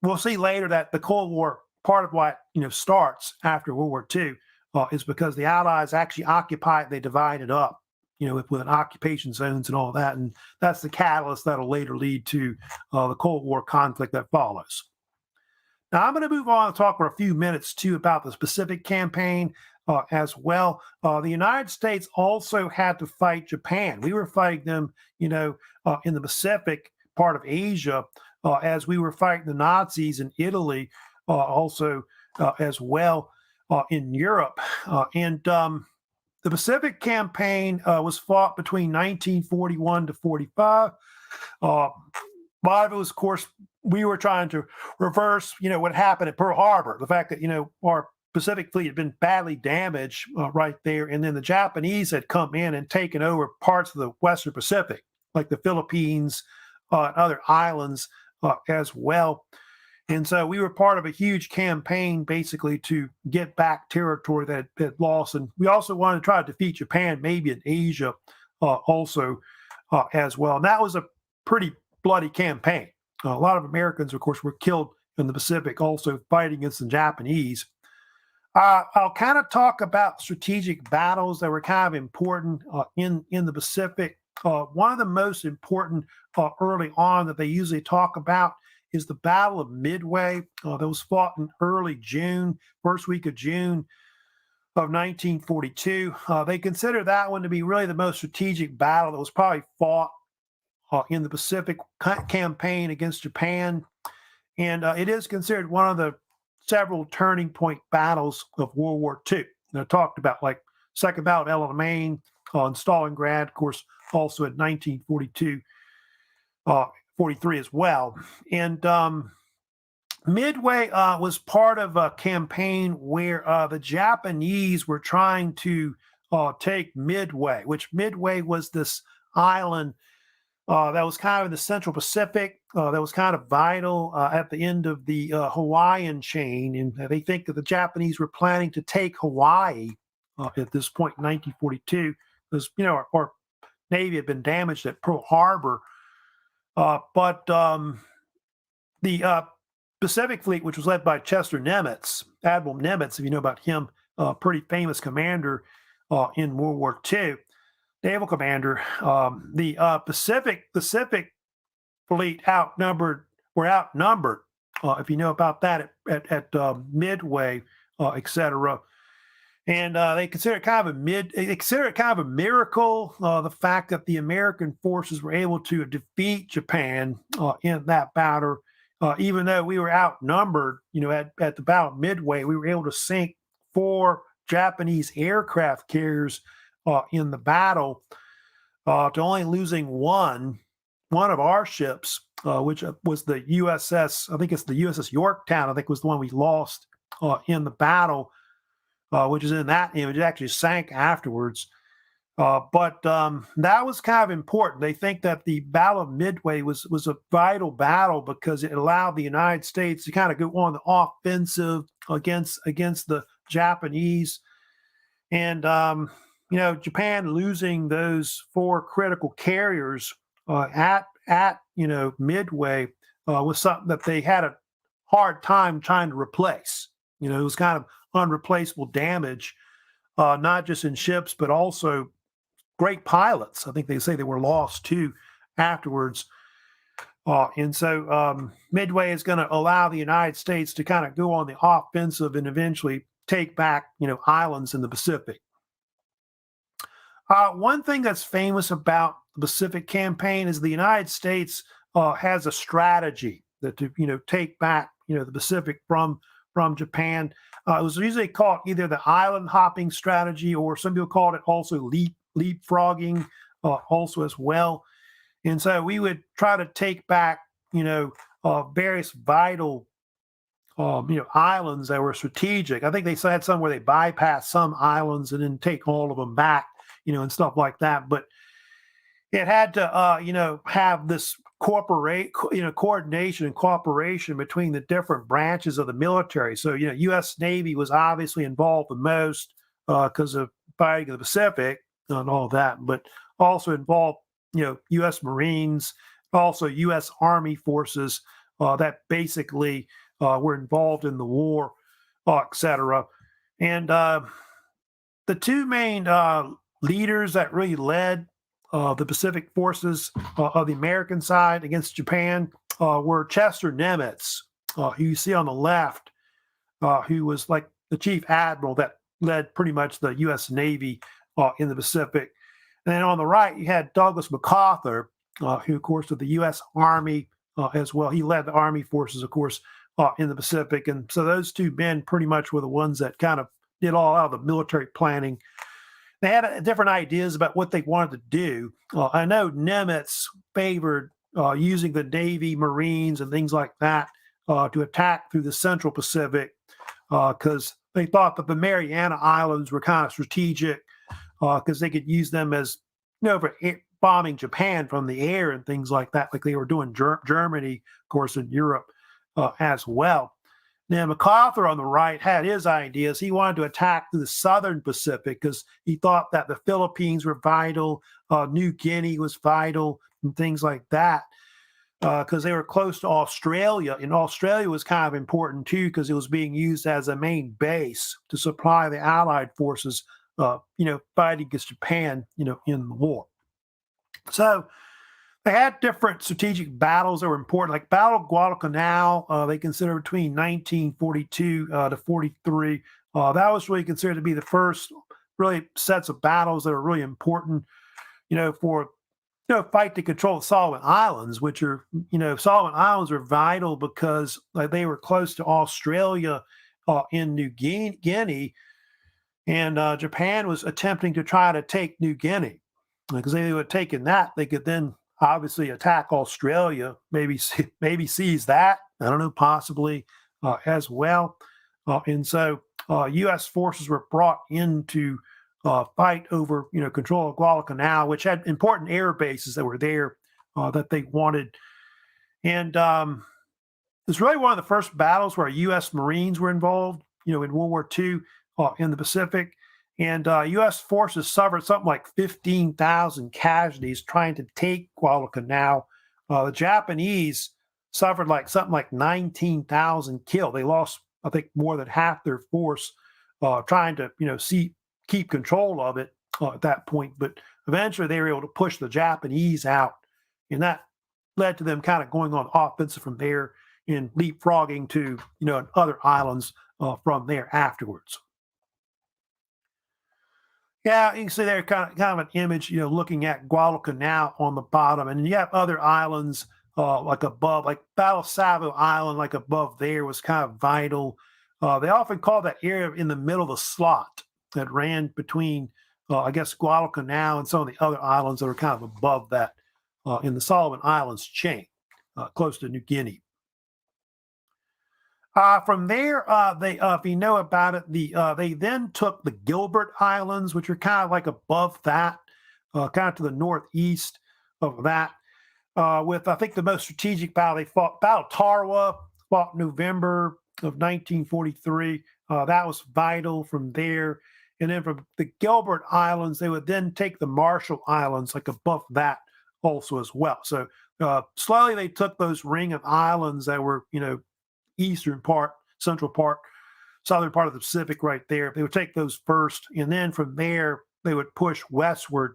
we'll see later that the Cold War, part of what starts after World War II, is because the Allies actually occupy it. They divide it up, with an occupation zones and all that, and that's the catalyst that'll later lead to the Cold War conflict that follows. Now I'm going to move on and talk for a few minutes too about the Pacific campaign as well. The United States also had to fight Japan. We were fighting them, in the Pacific part of Asia, as we were fighting the Nazis in Italy also as well in Europe. And the Pacific Campaign was fought between 1941 to 45. A lot of it was, of course, we were trying to reverse, what happened at Pearl Harbor. The fact that, our Pacific Fleet had been badly damaged right there. And then the Japanese had come in and taken over parts of the Western Pacific, like the Philippines and other islands as well. And so we were part of a huge campaign basically to get back territory that had lost. And we also wanted to try to defeat Japan, maybe in Asia also as well. And that was a pretty bloody campaign. A lot of Americans, of course, were killed in the Pacific also fighting against the Japanese. I'll kind of talk about strategic battles that were kind of important in the Pacific. One of the most important early on that they usually talk about is the Battle of Midway that was fought in early June, first week of June of 1942. They consider that one to be really the most strategic battle that was probably fought in the Pacific campaign against Japan. And it is considered one of the several turning point battles of World War II. And I talked about like Second Battle of Alamein and Stalingrad, of course, also in 1942. 43 as well. And Midway was part of a campaign where the Japanese were trying to take Midway, which Midway was this island that was kind of in the Central Pacific, that was kind of vital at the end of the Hawaiian chain. And they think that the Japanese were planning to take Hawaii at this point in 1942, because, our Navy had been damaged at Pearl Harbor. But the Pacific Fleet, which was led by Chester Nimitz, Admiral Nimitz, if you know about him, pretty famous commander in World War II, naval commander. The Pacific Fleet were outnumbered, if you know about that, at Midway, etc. And they consider it kind of a miracle, the fact that the American forces were able to defeat Japan in that battle, even though we were outnumbered. At the Battle of Midway, we were able to sink 4 Japanese aircraft carriers in the battle, to only losing one of our ships, which was the USS. I think it's the USS Yorktown. I think was the one we lost in the battle. Which is in that image. It actually sank afterwards. But that was kind of important. They think that the Battle of Midway was a vital battle because it allowed the United States to kind of go on the offensive against the Japanese. And, Japan losing those 4 critical carriers at Midway was something that they had a hard time trying to replace. It was kind of unreplaceable damage, not just in ships, but also great pilots. I think they say they were lost too afterwards. And so Midway is going to allow the United States to kind of go on the offensive and eventually take back, islands in the Pacific. One thing that's famous about the Pacific campaign is the United States has a strategy that to, take back, the Pacific from Japan. It was usually called either the island hopping strategy, or some people called it also leapfrogging also as well. And so we would try to take back, various vital, islands that were strategic. I think they had some where they bypassed some islands and then take all of them back, and stuff like that. But it had to, have this coordination and cooperation between the different branches of the military. So, U.S. Navy was obviously involved the most because of fighting in the Pacific and all that, but also involved, U.S. Marines, also U.S. Army forces that basically were involved in the war, etc. And the 2 main leaders that really led the Pacific forces of the American side against Japan were Chester Nimitz, who you see on the left, who was like the chief admiral that led pretty much the U.S. Navy in the Pacific. And then on the right, you had Douglas MacArthur, who, of course, of the U.S. Army as well. He led the Army forces, of course, in the Pacific. And so those two men pretty much were the ones that kind of did all out of the military planning. They had different ideas about what they wanted to do. I know Nimitz favored using the Navy, Marines, and things like that to attack through the Central Pacific because they thought that the Mariana Islands were kind of strategic because they could use them as, for bombing Japan from the air and things like that, like they were doing Germany, of course, in Europe as well. Now, MacArthur on the right had his ideas. He wanted to attack the southern Pacific because he thought that the Philippines were vital, New Guinea was vital, and things like that, because they were close to Australia. And Australia was kind of important, too, because it was being used as a main base to supply the Allied forces, fighting against Japan, in the war. So they had different strategic battles that were important, like Battle of Guadalcanal. They considered between 1942 to 43. That was really considered to be the first really sets of battles that are really important, for fight to control the Solomon Islands, which are, Solomon Islands are vital because they were close to Australia in New Guinea, and Japan was attempting to try to take New Guinea because they would have taken that, they could then obviously attack Australia, maybe seize that. I don't know, possibly as well. And so U.S. forces were brought in to fight over, control of Guadalcanal, which had important air bases that were there that they wanted. And it's really one of the first battles where U.S. Marines were involved, in World War II in the Pacific. And U.S. forces suffered something like 15,000 casualties trying to take Guadalcanal. The Japanese suffered something like 19,000 killed. They lost, I think, more than half their force trying to, keep control of it at that point. But eventually they were able to push the Japanese out. And that led to them kind of going on offensive from there and leapfrogging to, other islands from there afterwards. Yeah, you can see there kind of an image, looking at Guadalcanal on the bottom. And you have other islands like above, like Battle of Savo Island, like above there was kind of vital. They often call that area in the middle of the slot that ran between, I guess, Guadalcanal and some of the other islands that are kind of above that in the Solomon Islands chain, close to New Guinea. From there, if you know about it, they then took the Gilbert Islands, which are kind of like above that, kind of to the northeast of that. With I think the most strategic battle they fought, Battle of Tarawa, fought November of 1943. That was vital from there. And then from the Gilbert Islands, they would then take the Marshall Islands, like above that also as well. So slowly they took those ring of islands that were, eastern part, central part, southern part of the Pacific right there. They would take those first, and then from there, they would push westward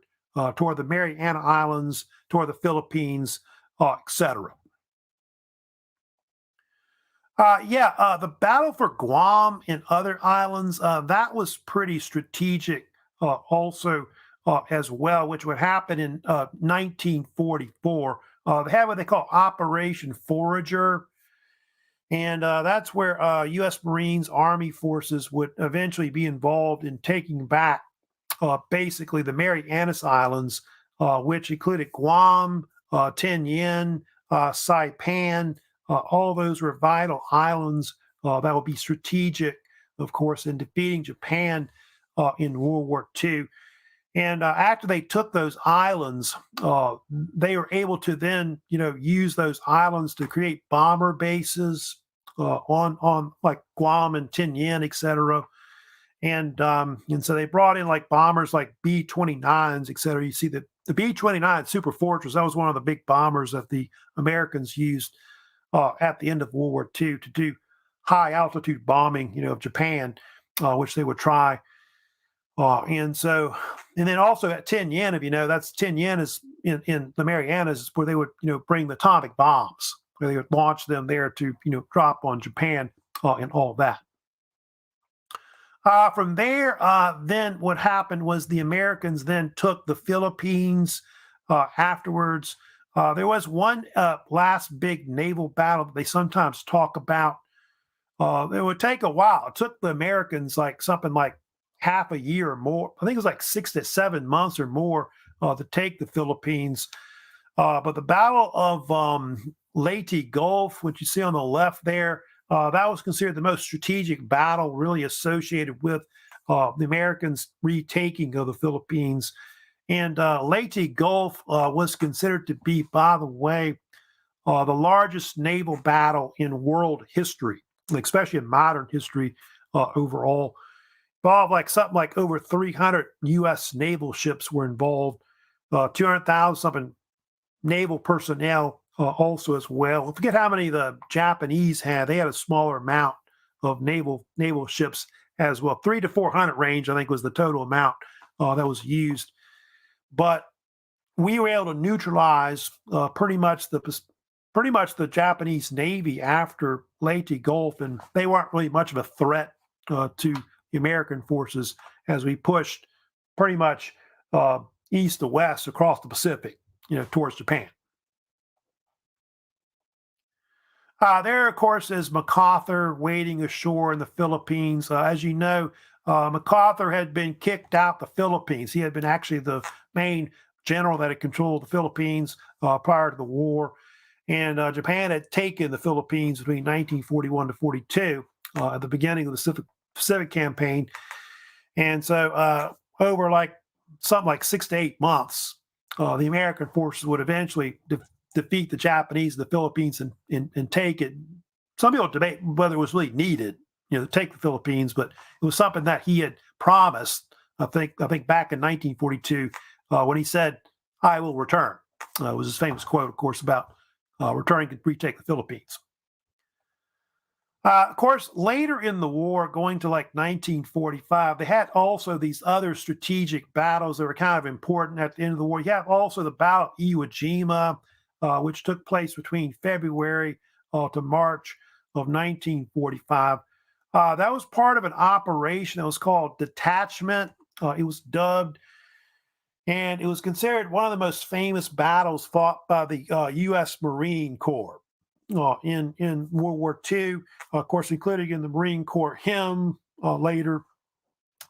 toward the Mariana Islands, toward the Philippines, etc. The battle for Guam and other islands, that was pretty strategic also as well, which would happen in 1944. They had what they call Operation Forager. And that's where U.S. Marines, Army forces would eventually be involved in taking back basically the Marianas Islands, which included Guam, Tinian, Saipan. All those were vital islands that would be strategic, of course, in defeating Japan in World War II. And after they took those islands, they were able to then, use those islands to create bomber bases on like Guam and Tinian, et cetera. And so they brought in like bombers like B-29s, et cetera. You see the B-29 Super Fortress, that was one of the big bombers that the Americans used at the end of World War II to do high altitude bombing, of Japan, which they would try. And then also at Tinian, that's Tinian is in the Marianas where they would, bring the atomic bombs, where they would launch them there to, drop on Japan and all that. From there, then what happened was the Americans then took the Philippines afterwards. There was one last big naval battle that they sometimes talk about It would take a while. It took the Americans like something like half a year or more. I think it was like 6 to 7 months or more to take the Philippines. But the Battle of Leyte Gulf, which you see on the left there, that was considered the most strategic battle really associated with the Americans retaking of the Philippines. And Leyte Gulf was considered to be, by the way, the largest naval battle in world history, especially in modern history overall. Involved like something like over 300 U.S. naval ships were involved, 200,000 something naval personnel also as well. I forget how many the Japanese had. They had a smaller amount of naval ships as well. 300 to 400 range, I think, was the total amount that was used. But we were able to neutralize pretty much the Japanese Navy after Leyte Gulf, and they weren't really much of a threat to the American forces as we pushed pretty much east to west across the Pacific, towards Japan. There, of course, is MacArthur waiting ashore in the Philippines. As you know, MacArthur had been kicked out the Philippines. He had been actually the main general that had controlled the Philippines prior to the war. And Japan had taken the Philippines between 1941 to 42 at the beginning of the Pacific campaign. And so over like something like 6 to 8 months, the American forces would eventually defeat the Japanese in the Philippines and take it. Some people debate whether it was really needed, to take the Philippines, but it was something that he had promised. I think back in 1942 when he said, "I will return." It was his famous quote, of course, about returning to retake the Philippines. Of course, later in the war, going to like 1945, they had also these other strategic battles that were kind of important at the end of the war. You have also the Battle of Iwo Jima, which took place between February to March of 1945. That was part of an operation that was called Detachment. It was dubbed, and it was considered one of the most famous battles fought by the U.S. Marine Corps in World War II. Of course, included in the Marine Corps hymn later,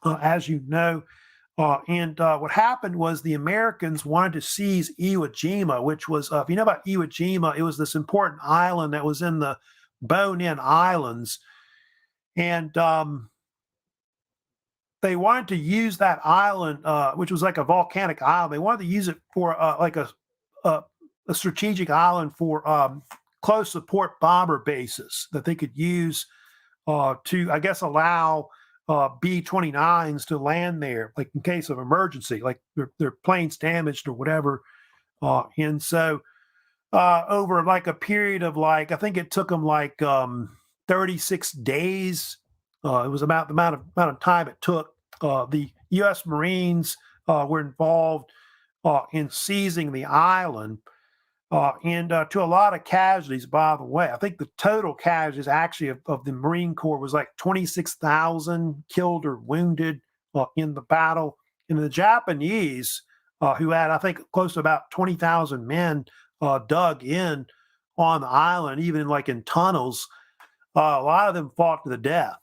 as you know. And what happened was the Americans wanted to seize Iwo Jima, which was, if you know about Iwo Jima, it was this important island that was in the Bone-In Islands. And they wanted to use that island, which was like a volcanic island. They wanted to use it for like a strategic island for close support bomber bases that they could use to, I guess, allow B-29s to land there, like in case of emergency, like their planes damaged or whatever. And so over like a period of like, I think it took them like 36 days. It was about the amount of time it took. The U.S. Marines were involved in seizing the island. And to a lot of casualties, by the way. I think the total casualties actually of the Marine Corps was like 26,000 killed or wounded in the battle. And the Japanese, who had, I think, close to about 20,000 men dug in on the island, even like in tunnels, a lot of them fought to the death,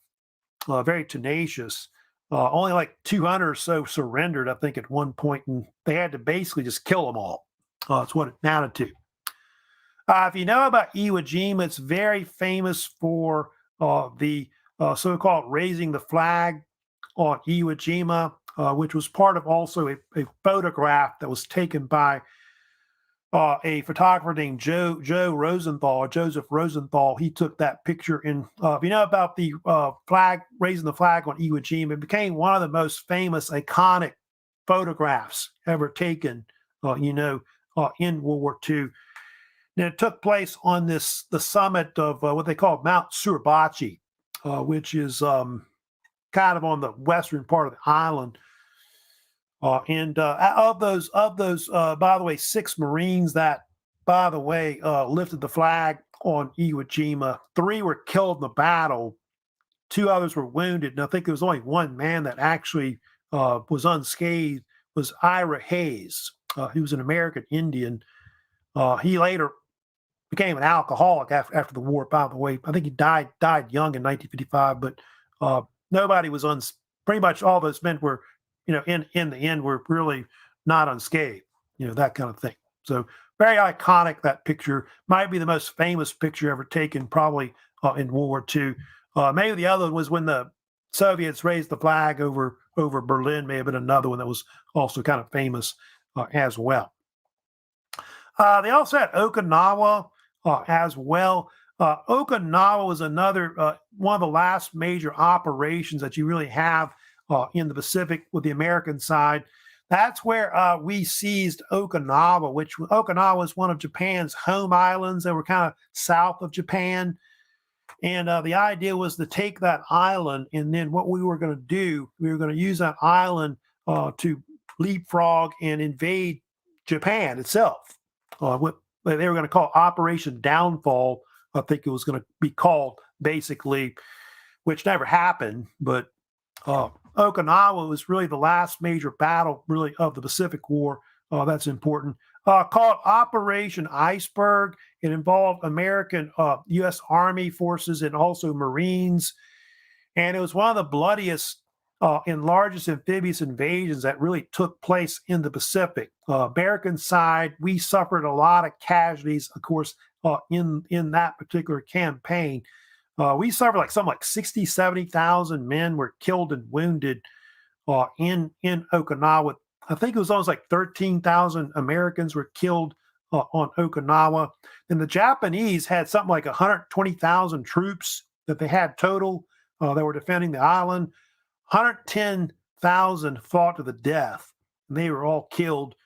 very tenacious. Only like 200 or so surrendered, I think, at one point, and they had to basically just kill them all. That's what it amounted to. If you know about Iwo Jima, it's very famous for the so-called raising the flag on Iwo Jima, which was part of also a photograph that was taken by a photographer named Joseph Rosenthal. He took that picture. And if you know about the flag, raising the flag on Iwo Jima, it became one of the most famous, iconic photographs ever taken, in World War II. And it took place on the summit of what they call Mount Suribachi, which is kind of on the western part of the island. And of those, by the way, 6 Marines that, by the way, lifted the flag on Iwo Jima, 3 were killed in the battle, 2 others were wounded, and I think there was only 1 man that actually was unscathed. Was Ira Hayes. He was an American Indian. He later became an alcoholic after the war. By the way, I think he died young in 1955. But uh, nobody was pretty much all those men were, in the end, were really not unscathed. That kind of thing. So very iconic. That picture might be the most famous picture ever taken, probably in World War II. Maybe the other one was when the Soviets raised the flag over Berlin. May have been another one that was also kind of famous as well. They also had Okinawa as well. Okinawa was another one of the last major operations that you really have in the Pacific with the American side. That's where we seized Okinawa, which Okinawa is one of Japan's home islands. They were kind of south of Japan. And the idea was to take that island, and then what we were going to do, we were going to use that island to leapfrog and invade Japan itself. What they were going to call Operation Downfall, I think it was going to be called, basically, which never happened. But Okinawa was really the last major battle, really, of the Pacific War. That's important. Called Operation Iceberg. It involved American U.S. Army forces and also Marines. And it was one of the bloodiest and largest amphibious invasions that really took place in the Pacific. American side, we suffered a lot of casualties, of course, in that particular campaign. We suffered something like 60, 70,000 men were killed and wounded in Okinawa. I think it was almost like 13,000 Americans were killed on Okinawa. And the Japanese had something like 120,000 troops that they had total that were defending the island. 110,000 fought to the death. And they were all killed.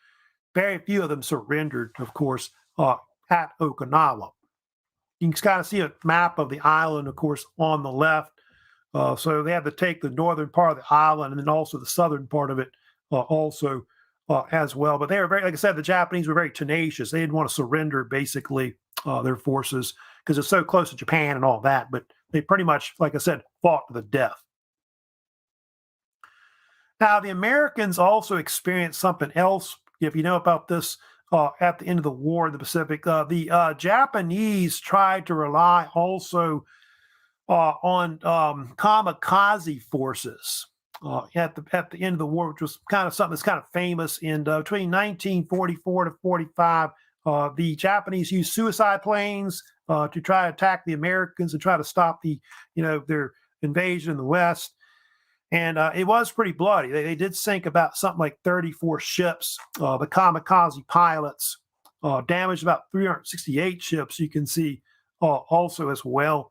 Very few of them surrendered, of course, at Okinawa. You can kind of see a map of the island, of course, on the left. So they had to take the northern part of the island and then also the southern part of it also as well. But they were very, like I said, the Japanese were very tenacious. They didn't want to surrender, basically, their forces because it's so close to Japan and all that. But they pretty much, like I said, fought to the death. Now, the Americans also experienced something else, if you know about this, at the end of the war in the Pacific. The Japanese tried to rely also on kamikaze forces at the end of the war, which was kind of something that's kind of famous. And between 1944 to 45, the Japanese used suicide planes to try to attack the Americans and try to stop their invasion in the West. And it was pretty bloody. They did sink about something like 34 ships. The kamikaze pilots damaged about 368 ships, you can see also as well.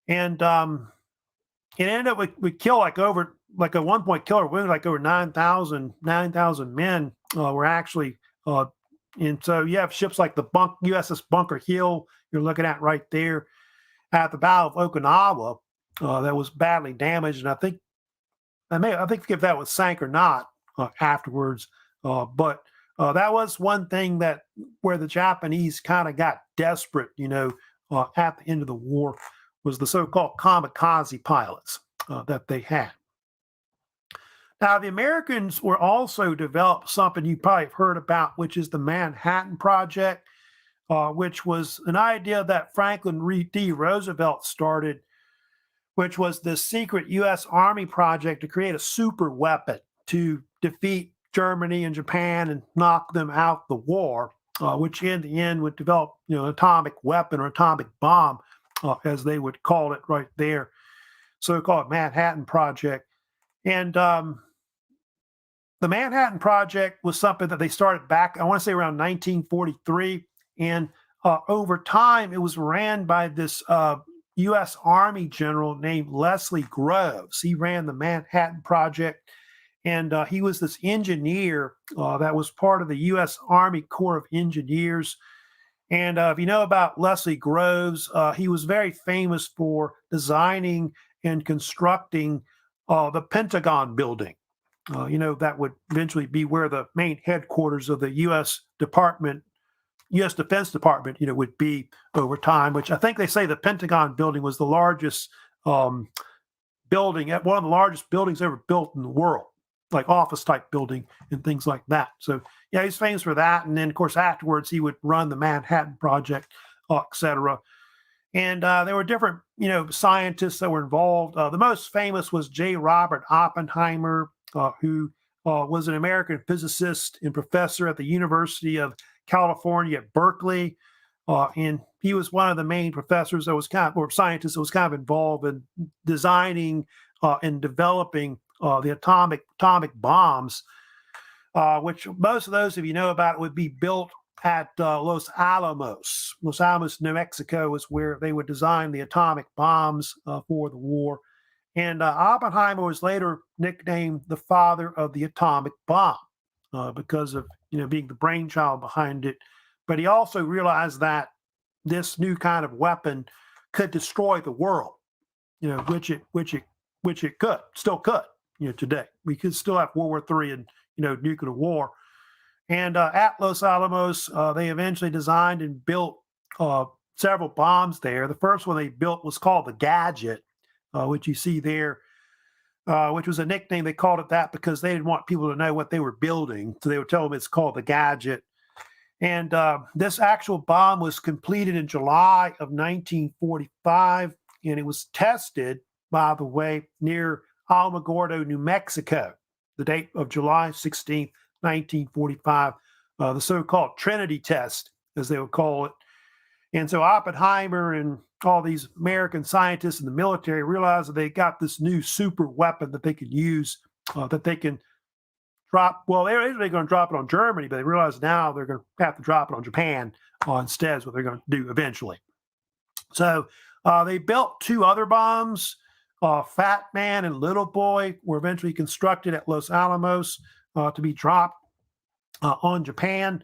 And it ended up with kill over at one point kill or wound like over 9,000 men were actually and so you have ships like the USS Bunker Hill you're looking at right there at the Battle of Okinawa that was badly damaged, and I think if that was sank or not afterwards, but that was one thing where the Japanese kind of got desperate, at the end of the war, was the so-called kamikaze pilots that they had. Now, the Americans were also developed something you probably have heard about, which is the Manhattan Project, which was an idea that Franklin D. Roosevelt started, which was the secret U.S. Army project to create a super weapon to defeat Germany and Japan and knock them out the war, which in the end would develop, an atomic weapon or atomic bomb, as they would call it right there. So-called Manhattan Project. And the Manhattan Project was something that they started back, I want to say around 1943. And over time, it was ran by this U.S. Army general named Leslie Groves. He ran the Manhattan Project, and he was this engineer that was part of the U.S. Army Corps of Engineers. And if you know about Leslie Groves, he was very famous for designing and constructing the Pentagon building. That would eventually be where the main headquarters of the U.S. Defense Department, would be over time, which I think they say the Pentagon building was the largest building, one of the largest buildings ever built in the world, like office type building and things like that. So yeah, he's famous for that. And then of course afterwards he would run the Manhattan Project etc. And there were different, scientists that were involved. The most famous was J. Robert Oppenheimer, who was an American physicist and professor at the University of California at Berkeley. And he was one of the main professors that was or scientists that was kind of involved in designing and developing the atomic bombs, which most of those, if you know about it, would be built at Los Alamos. Los Alamos, New Mexico, is where they would design the atomic bombs for the war. And Oppenheimer was later nicknamed the father of the atomic bomb because of being the brainchild behind it. But he also realized that this new kind of weapon could destroy the world, which it still could, today. We could still have World War III and nuclear war. And at Los Alamos, they eventually designed and built several bombs there. The first one they built was called the Gadget, which you see there, which was a nickname. They called it that because they didn't want people to know what they were building. So they would tell them it's called the Gadget. And this actual bomb was completed in July of 1945, and it was tested, by the way, near Alamogordo, New Mexico, the date of July 16th, 1945, the so-called Trinity test, as they would call it. And so Oppenheimer and all these American scientists in the military realized that they got this new super weapon that they could use, that they can drop. Well, they were originally going to drop it on Germany, but they realized now they're going to have to drop it on Japan instead, is what they're going to do eventually. So they built two other bombs. Fat Man and Little Boy were eventually constructed at Los Alamos to be dropped on Japan.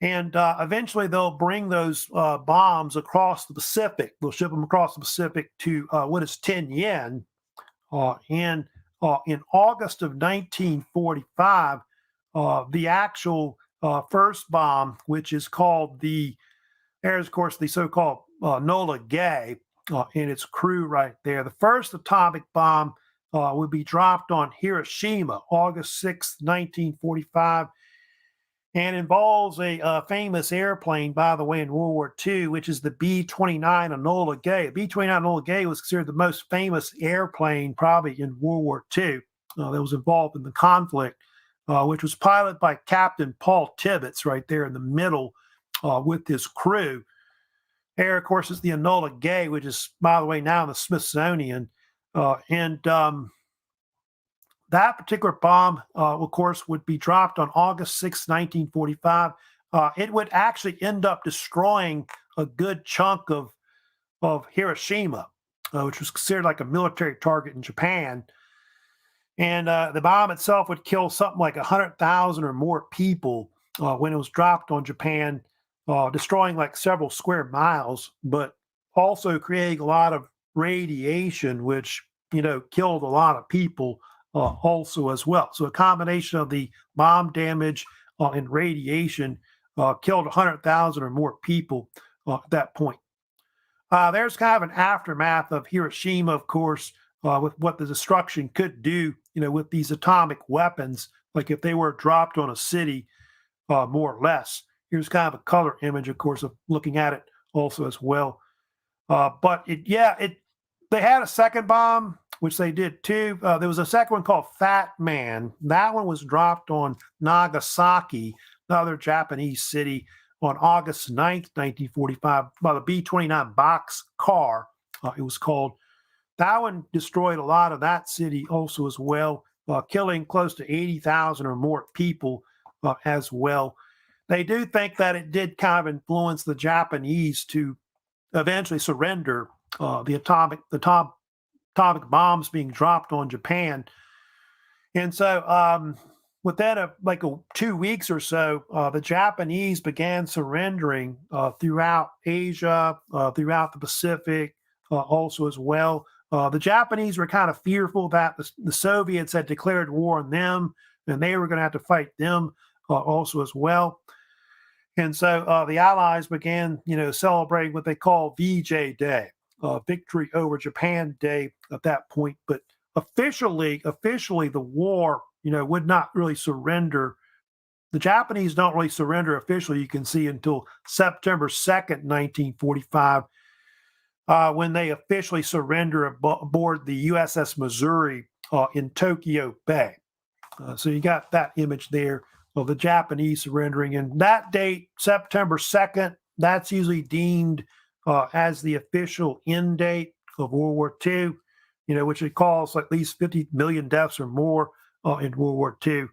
And eventually they'll bring those bombs across the Pacific. They'll ship them across the Pacific to what is Tianjin. And in August of 1945, the actual first bomb, which is called there's of course the so-called Enola Gay and its crew right there. The first atomic bomb would be dropped on Hiroshima, August 6th, 1945, and involves a famous airplane, by the way, in World War II, which is the B-29 Enola Gay. The B-29 Enola Gay was considered the most famous airplane probably in World War II that was involved in the conflict, which was piloted by Captain Paul Tibbets right there in the middle with his crew. There, of course, is the Enola Gay, which is, by the way, now in the Smithsonian. That particular bomb, of course, would be dropped on August 6, 1945. It would actually end up destroying a good chunk of Hiroshima, which was considered like a military target in Japan. And the bomb itself would kill something like 100,000 or more people when it was dropped on Japan, destroying like several square miles, but also creating a lot of radiation, which, killed a lot of people also as well. So a combination of the bomb damage and radiation killed 100,000 or more people at that point. There's kind of an aftermath of Hiroshima, of course, with what the destruction could do, with these atomic weapons, like if they were dropped on a city, more or less. Here's kind of a color image, of course, of looking at it also as well. But they had a second bomb, which they did too. There was a second one called Fat Man. That one was dropped on Nagasaki, another Japanese city, on August 9th, 1945, by the B-29 Boxcar, it was called. That one destroyed a lot of that city also as well, killing close to 80,000 or more people as well. They do think that it did kind of influence the Japanese to eventually surrender the atomic bombs being dropped on Japan. And so within 2 weeks or so, the Japanese began surrendering throughout Asia, throughout the Pacific also as well. The Japanese were kind of fearful that the Soviets had declared war on them, and they were going to have to fight them also as well. And so the Allies began, celebrating what they call VJ Day, Victory Over Japan Day at that point. But officially, the war, would not really surrender the Japanese don't really surrender officially, you can see, until September 2nd, 1945, when they officially surrender aboard the USS Missouri in Tokyo Bay. So you got that image there of the Japanese surrendering. And that date, September 2nd, that's usually deemed as the official end date of World War II, which it calls at least 50 million deaths or more in World War II.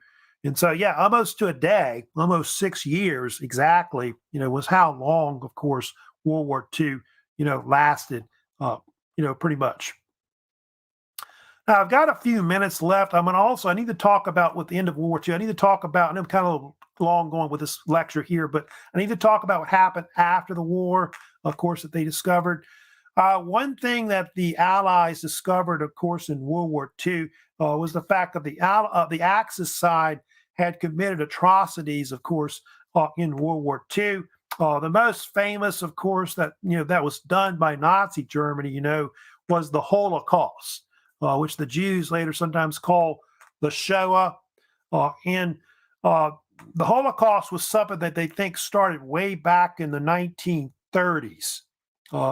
And so, yeah, almost to a day, almost 6 years exactly, was how long, of course, World War II, lasted, pretty much. Now, I've got a few minutes left. I need to talk about with the end of World War II. I need to talk about, and I'm kind of long going with this lecture here, but I need to talk about what happened after the war, of course, that they discovered. One thing that the Allies discovered, of course, in World War II was the fact that the Axis side had committed atrocities, of course, in World War II. The most famous, of course, that was done by Nazi Germany, was the Holocaust, which the Jews later sometimes call the Shoah. And the Holocaust was something that they think started way back in the 1930s.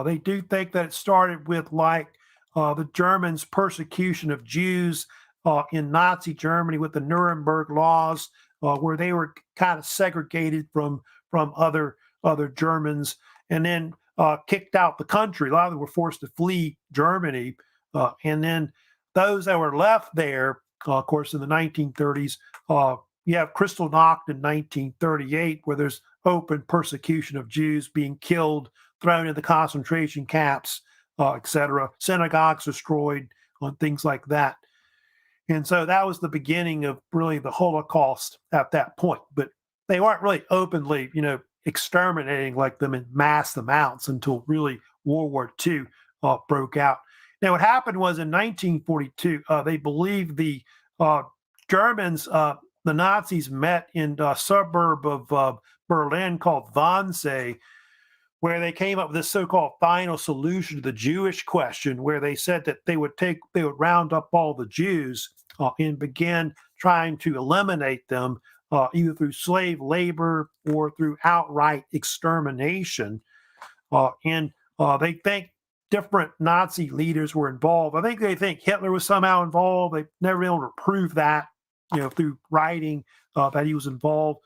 They do think that it started with the Germans' persecution of Jews in Nazi Germany with the Nuremberg laws, where they were kind of segregated from other Germans, and then kicked out the country. A lot of them were forced to flee Germany, and then those that were left there, of course, in the 1930s, you have Kristallnacht in 1938, where there's open persecution of Jews being killed, thrown into concentration camps, etc. Synagogues destroyed, things like that. And so that was the beginning of really the Holocaust at that point. But they weren't really openly, exterminating like them in mass amounts until really World War II broke out. Now, what happened was in 1942, they believed the Germans, the Nazis, met in a suburb of Berlin called Wannsee, where they came up with this so-called final solution to the Jewish question, where they said that they would round up all the Jews and begin trying to eliminate them either through slave labor or through outright extermination. And they think different Nazi leaders were involved. I think they think Hitler was somehow involved. They've never been able to prove that, through writing that he was involved.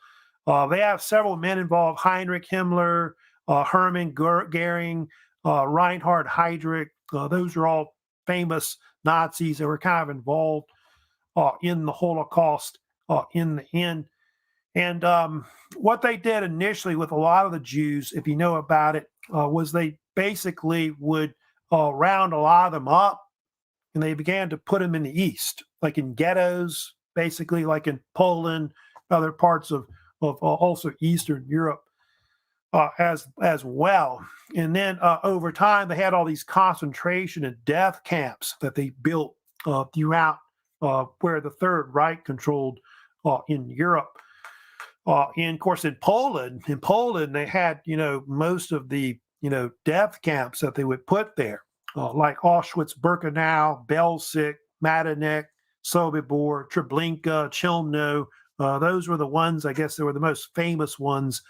They have several men involved: Heinrich Himmler, Hermann Goering, Reinhard Heydrich. Those are all famous Nazis that were kind of involved in the Holocaust in the end. And what they did initially with a lot of the Jews, if you know about it, was they basically would round a lot of them up, and they began to put them in the East, like in ghettos, basically like in Poland, other parts of also Eastern Europe as well. And then over time, they had all these concentration and death camps that they built throughout where the Third Reich controlled in Europe. And of course, in Poland, they had, most of the, death camps that they would put there, like Auschwitz-Birkenau, Belzec, Majdanek, Sobibor, Treblinka, Chelmno. Those were the ones, I guess, they were the most famous ones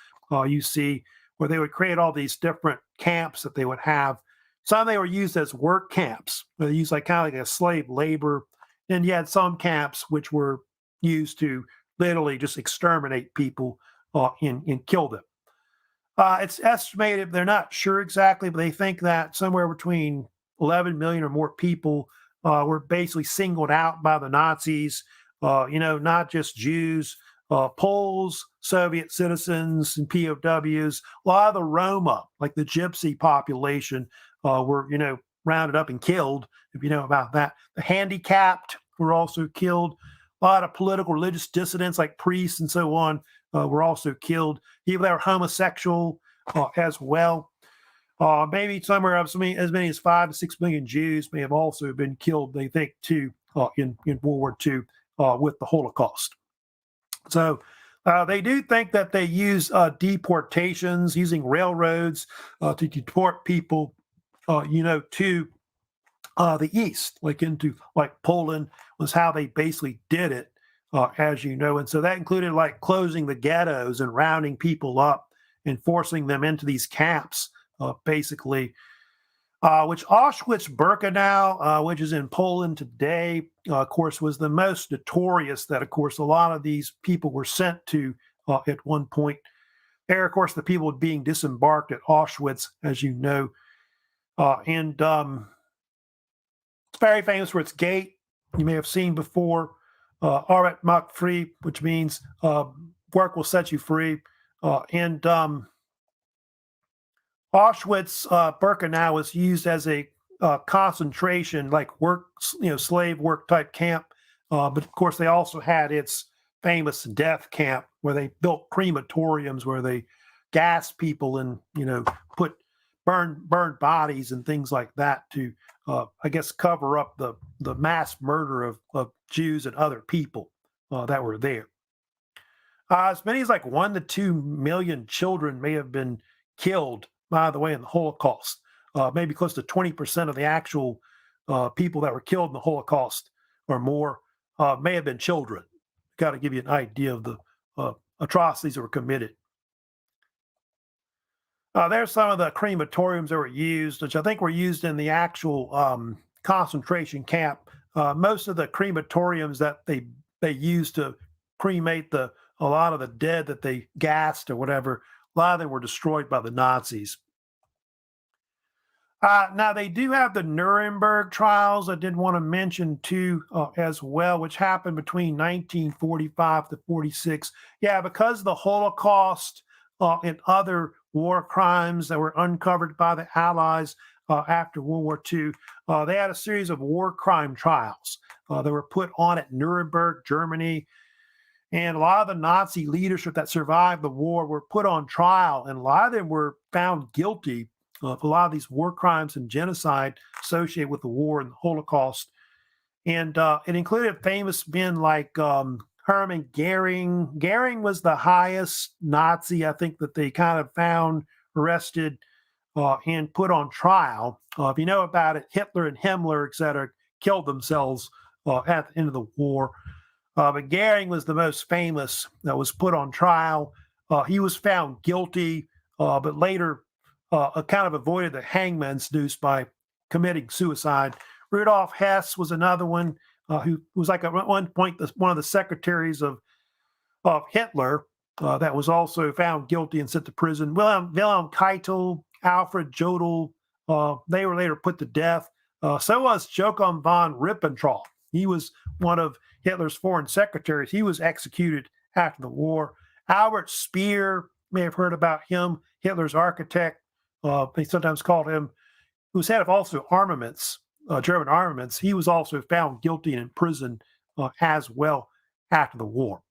you see, where they would create all these different camps that they would have. Some they were used as work camps. They used kind of like a slave labor. And you had some camps which were used to literally just exterminate people and kill them. It's estimated, they're not sure exactly, but they think that somewhere between 11 million or more people were basically singled out by the Nazis, not just Jews, Poles, Soviet citizens, and POWs. A lot of the Roma, like the gypsy population, were, rounded up and killed, if you know about that. The handicapped were also killed. A lot of political religious dissidents like priests and so on were also killed. People that were homosexual as well. Maybe somewhere as many as 5 to 6 million Jews may have also been killed, they think, too, in World War II with the Holocaust. So they do think that they use deportations, using railroads to deport people, to the east, into Poland was how they basically did it as you know. And so that included like closing the ghettos and rounding people up and forcing them into these camps, basically. Which Auschwitz-Birkenau, which is in Poland today, of course, was the most notorious that, of course, a lot of these people were sent to at one point. There, of course, the people being disembarked at Auschwitz, as you know. And it's very famous for its gate. You may have seen before, Arbeit macht frei, which means work will set you free. And Auschwitz Birkenau was used as a concentration, like work, slave work type camp. But of course, they also had its famous death camp where they built crematoriums where they gassed people and put burn bodies and things like that to, I guess, cover up the mass murder of Jews and other people that were there. As many as like 1 to 2 million children may have been killed, by the way, in the Holocaust. Maybe close to 20% of the actual people that were killed in the Holocaust or more may have been children. Got to give you an idea of the atrocities that were committed. There's some of the crematoriums that were used, which I think were used in the actual concentration camp. Most of the crematoriums that they used to cremate a lot of the dead that they gassed or whatever, a lot of them were destroyed by the Nazis. Now, they do have the Nuremberg trials I did want to mention too as well, which happened between 1945 to 46. Yeah, because of the Holocaust and other war crimes that were uncovered by the Allies after World War II, they had a series of war crime trials that were put on at Nuremberg, Germany. And a lot of the Nazi leadership that survived the war were put on trial, and a lot of them were found guilty of a lot of these war crimes and genocide associated with the war and the Holocaust. And it included famous men like Hermann Goering. Goering was the highest Nazi, I think, that they kind of found, arrested, and put on trial. If you know about it, Hitler and Himmler, et cetera, killed themselves at the end of the war. But Goering was the most famous that was put on trial. He was found guilty, but later kind of avoided the hangman's noose by committing suicide. Rudolf Hess was another one who was like at one point one of the secretaries of Hitler that was also found guilty and sent to prison. Wilhelm Keitel, Alfred Jodl, they were later put to death. So was Joachim von Ribbentrop. He was one of Hitler's foreign secretaries. He was executed after the war. Albert Speer, may have heard about him, Hitler's architect. They sometimes called him, who was head of also armaments, German armaments. He was also found guilty and in prison as well after the war.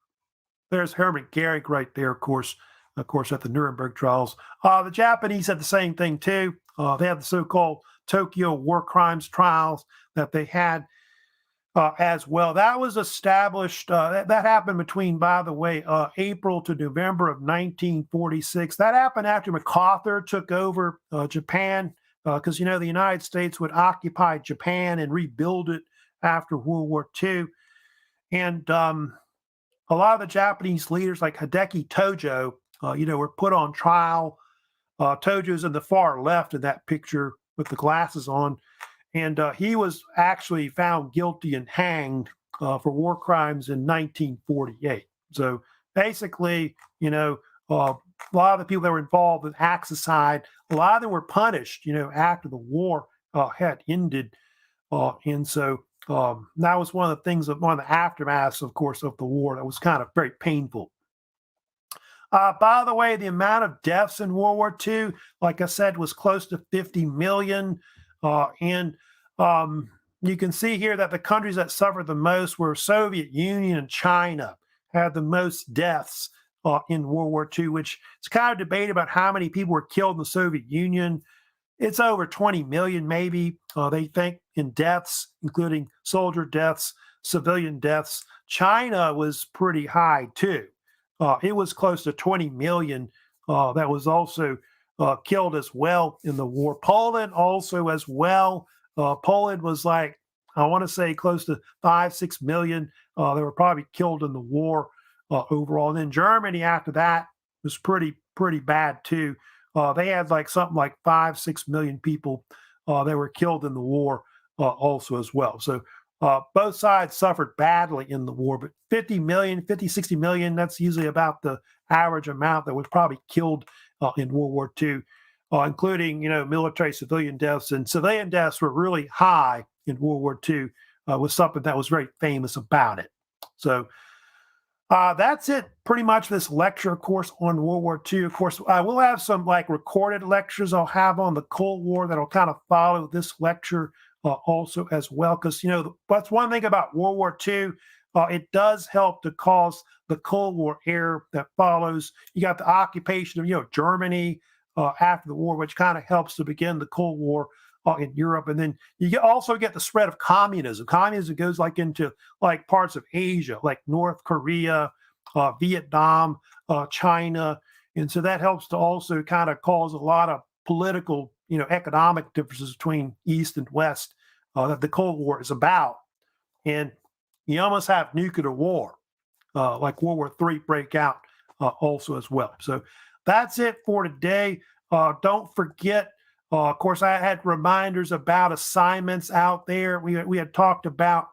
There's Hermann Goering right there, of course, at the Nuremberg trials. The Japanese had the same thing too. They had the so-called Tokyo war crimes trials that they had as well. That was established, that happened between, by the way, April to November of 1946. That happened after MacArthur took over Japan, because, the United States would occupy Japan and rebuild it after World War II. And a lot of the Japanese leaders like Hideki Tojo, were put on trial. Tojo's in the far left in that picture with the glasses on. And he was actually found guilty and hanged for war crimes in 1948. So basically, a lot of the people that were involved with Axicide, a lot of them were punished, after the war had ended. And so that was one of the things, one of the aftermaths, of course, of the war that was kind of very painful. By the way, the amount of deaths in World War II, like I said, was close to 50 million. And you can see here that the countries that suffered the most were Soviet Union and China, had the most deaths in World War II, which is kind of debated about how many people were killed in the Soviet Union. It's over 20 million, maybe, they think, in deaths, including soldier deaths, civilian deaths. China was pretty high, too. It was close to 20 million that was also killed as well in the war. Poland also as well. Poland was like, I want to say close to 5-6 million. They were probably killed in the war overall. And then Germany after that was pretty bad too. They had like something like 5-6 million people that were killed in the war also as well. So both sides suffered badly in the war, but 50 million, 50, 60 million, that's usually about the average amount that was probably killed in World War II, including, military civilian deaths. And civilian deaths were really high in World War II, was something that was very famous about it. So that's it pretty much for this lecture course on World War II. Of course, I will have some like recorded lectures I'll have on the Cold War that'll kind of follow this lecture also as well. Because, that's one thing about World War II. It does help to cause the Cold War era that follows. You got the occupation of, Germany after the war, which kind of helps to begin the Cold War in Europe. And then you also get the spread of communism. Communism goes like into like parts of Asia, like North Korea, Vietnam, China. And so that helps to also kind of cause a lot of political, economic differences between East and West that the Cold War is about. And you almost have nuclear war, like World War III break out also as well. So that's it for today. Don't forget, of course, I had reminders about assignments out there. We had talked about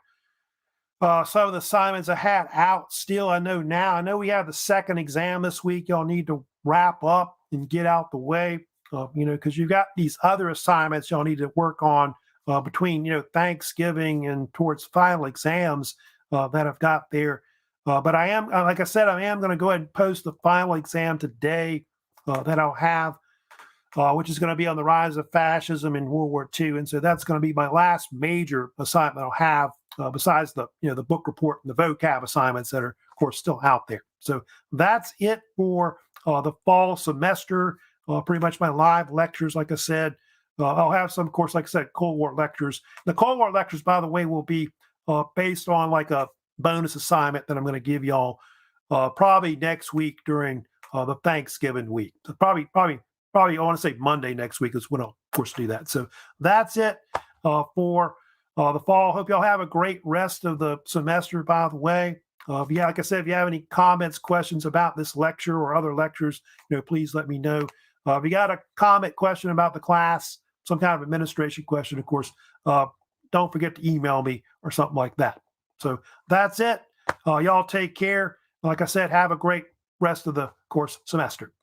some of the assignments I had out still. I know we have the second exam this week. Y'all need to wrap up and get out the way, because you've got these other assignments y'all need to work on between, Thanksgiving and towards final exams that I've got there. But I am, like I said, I am going to go ahead and post the final exam today that I'll have, which is going to be on the rise of fascism in World War II. And so that's going to be my last major assignment I'll have, besides the book report and the vocab assignments that are, of course, still out there. So that's it for the fall semester. Pretty much my live lectures, like I said. I'll have some, of course, like I said, Cold War lectures. The Cold War lectures, by the way, will be based on like a bonus assignment that I'm going to give y'all probably next week during the Thanksgiving week. So probably I want to say Monday next week is when I'll, of course, do that. So that's it for the fall. Hope y'all have a great rest of the semester, by the way. Like I said, if you have any comments, questions about this lecture or other lectures, please let me know. If you got a comment, question about the class, some kind of administration question, of course, don't forget to email me or something like that. So that's it. Y'all take care. Like I said, have a great rest of the course semester.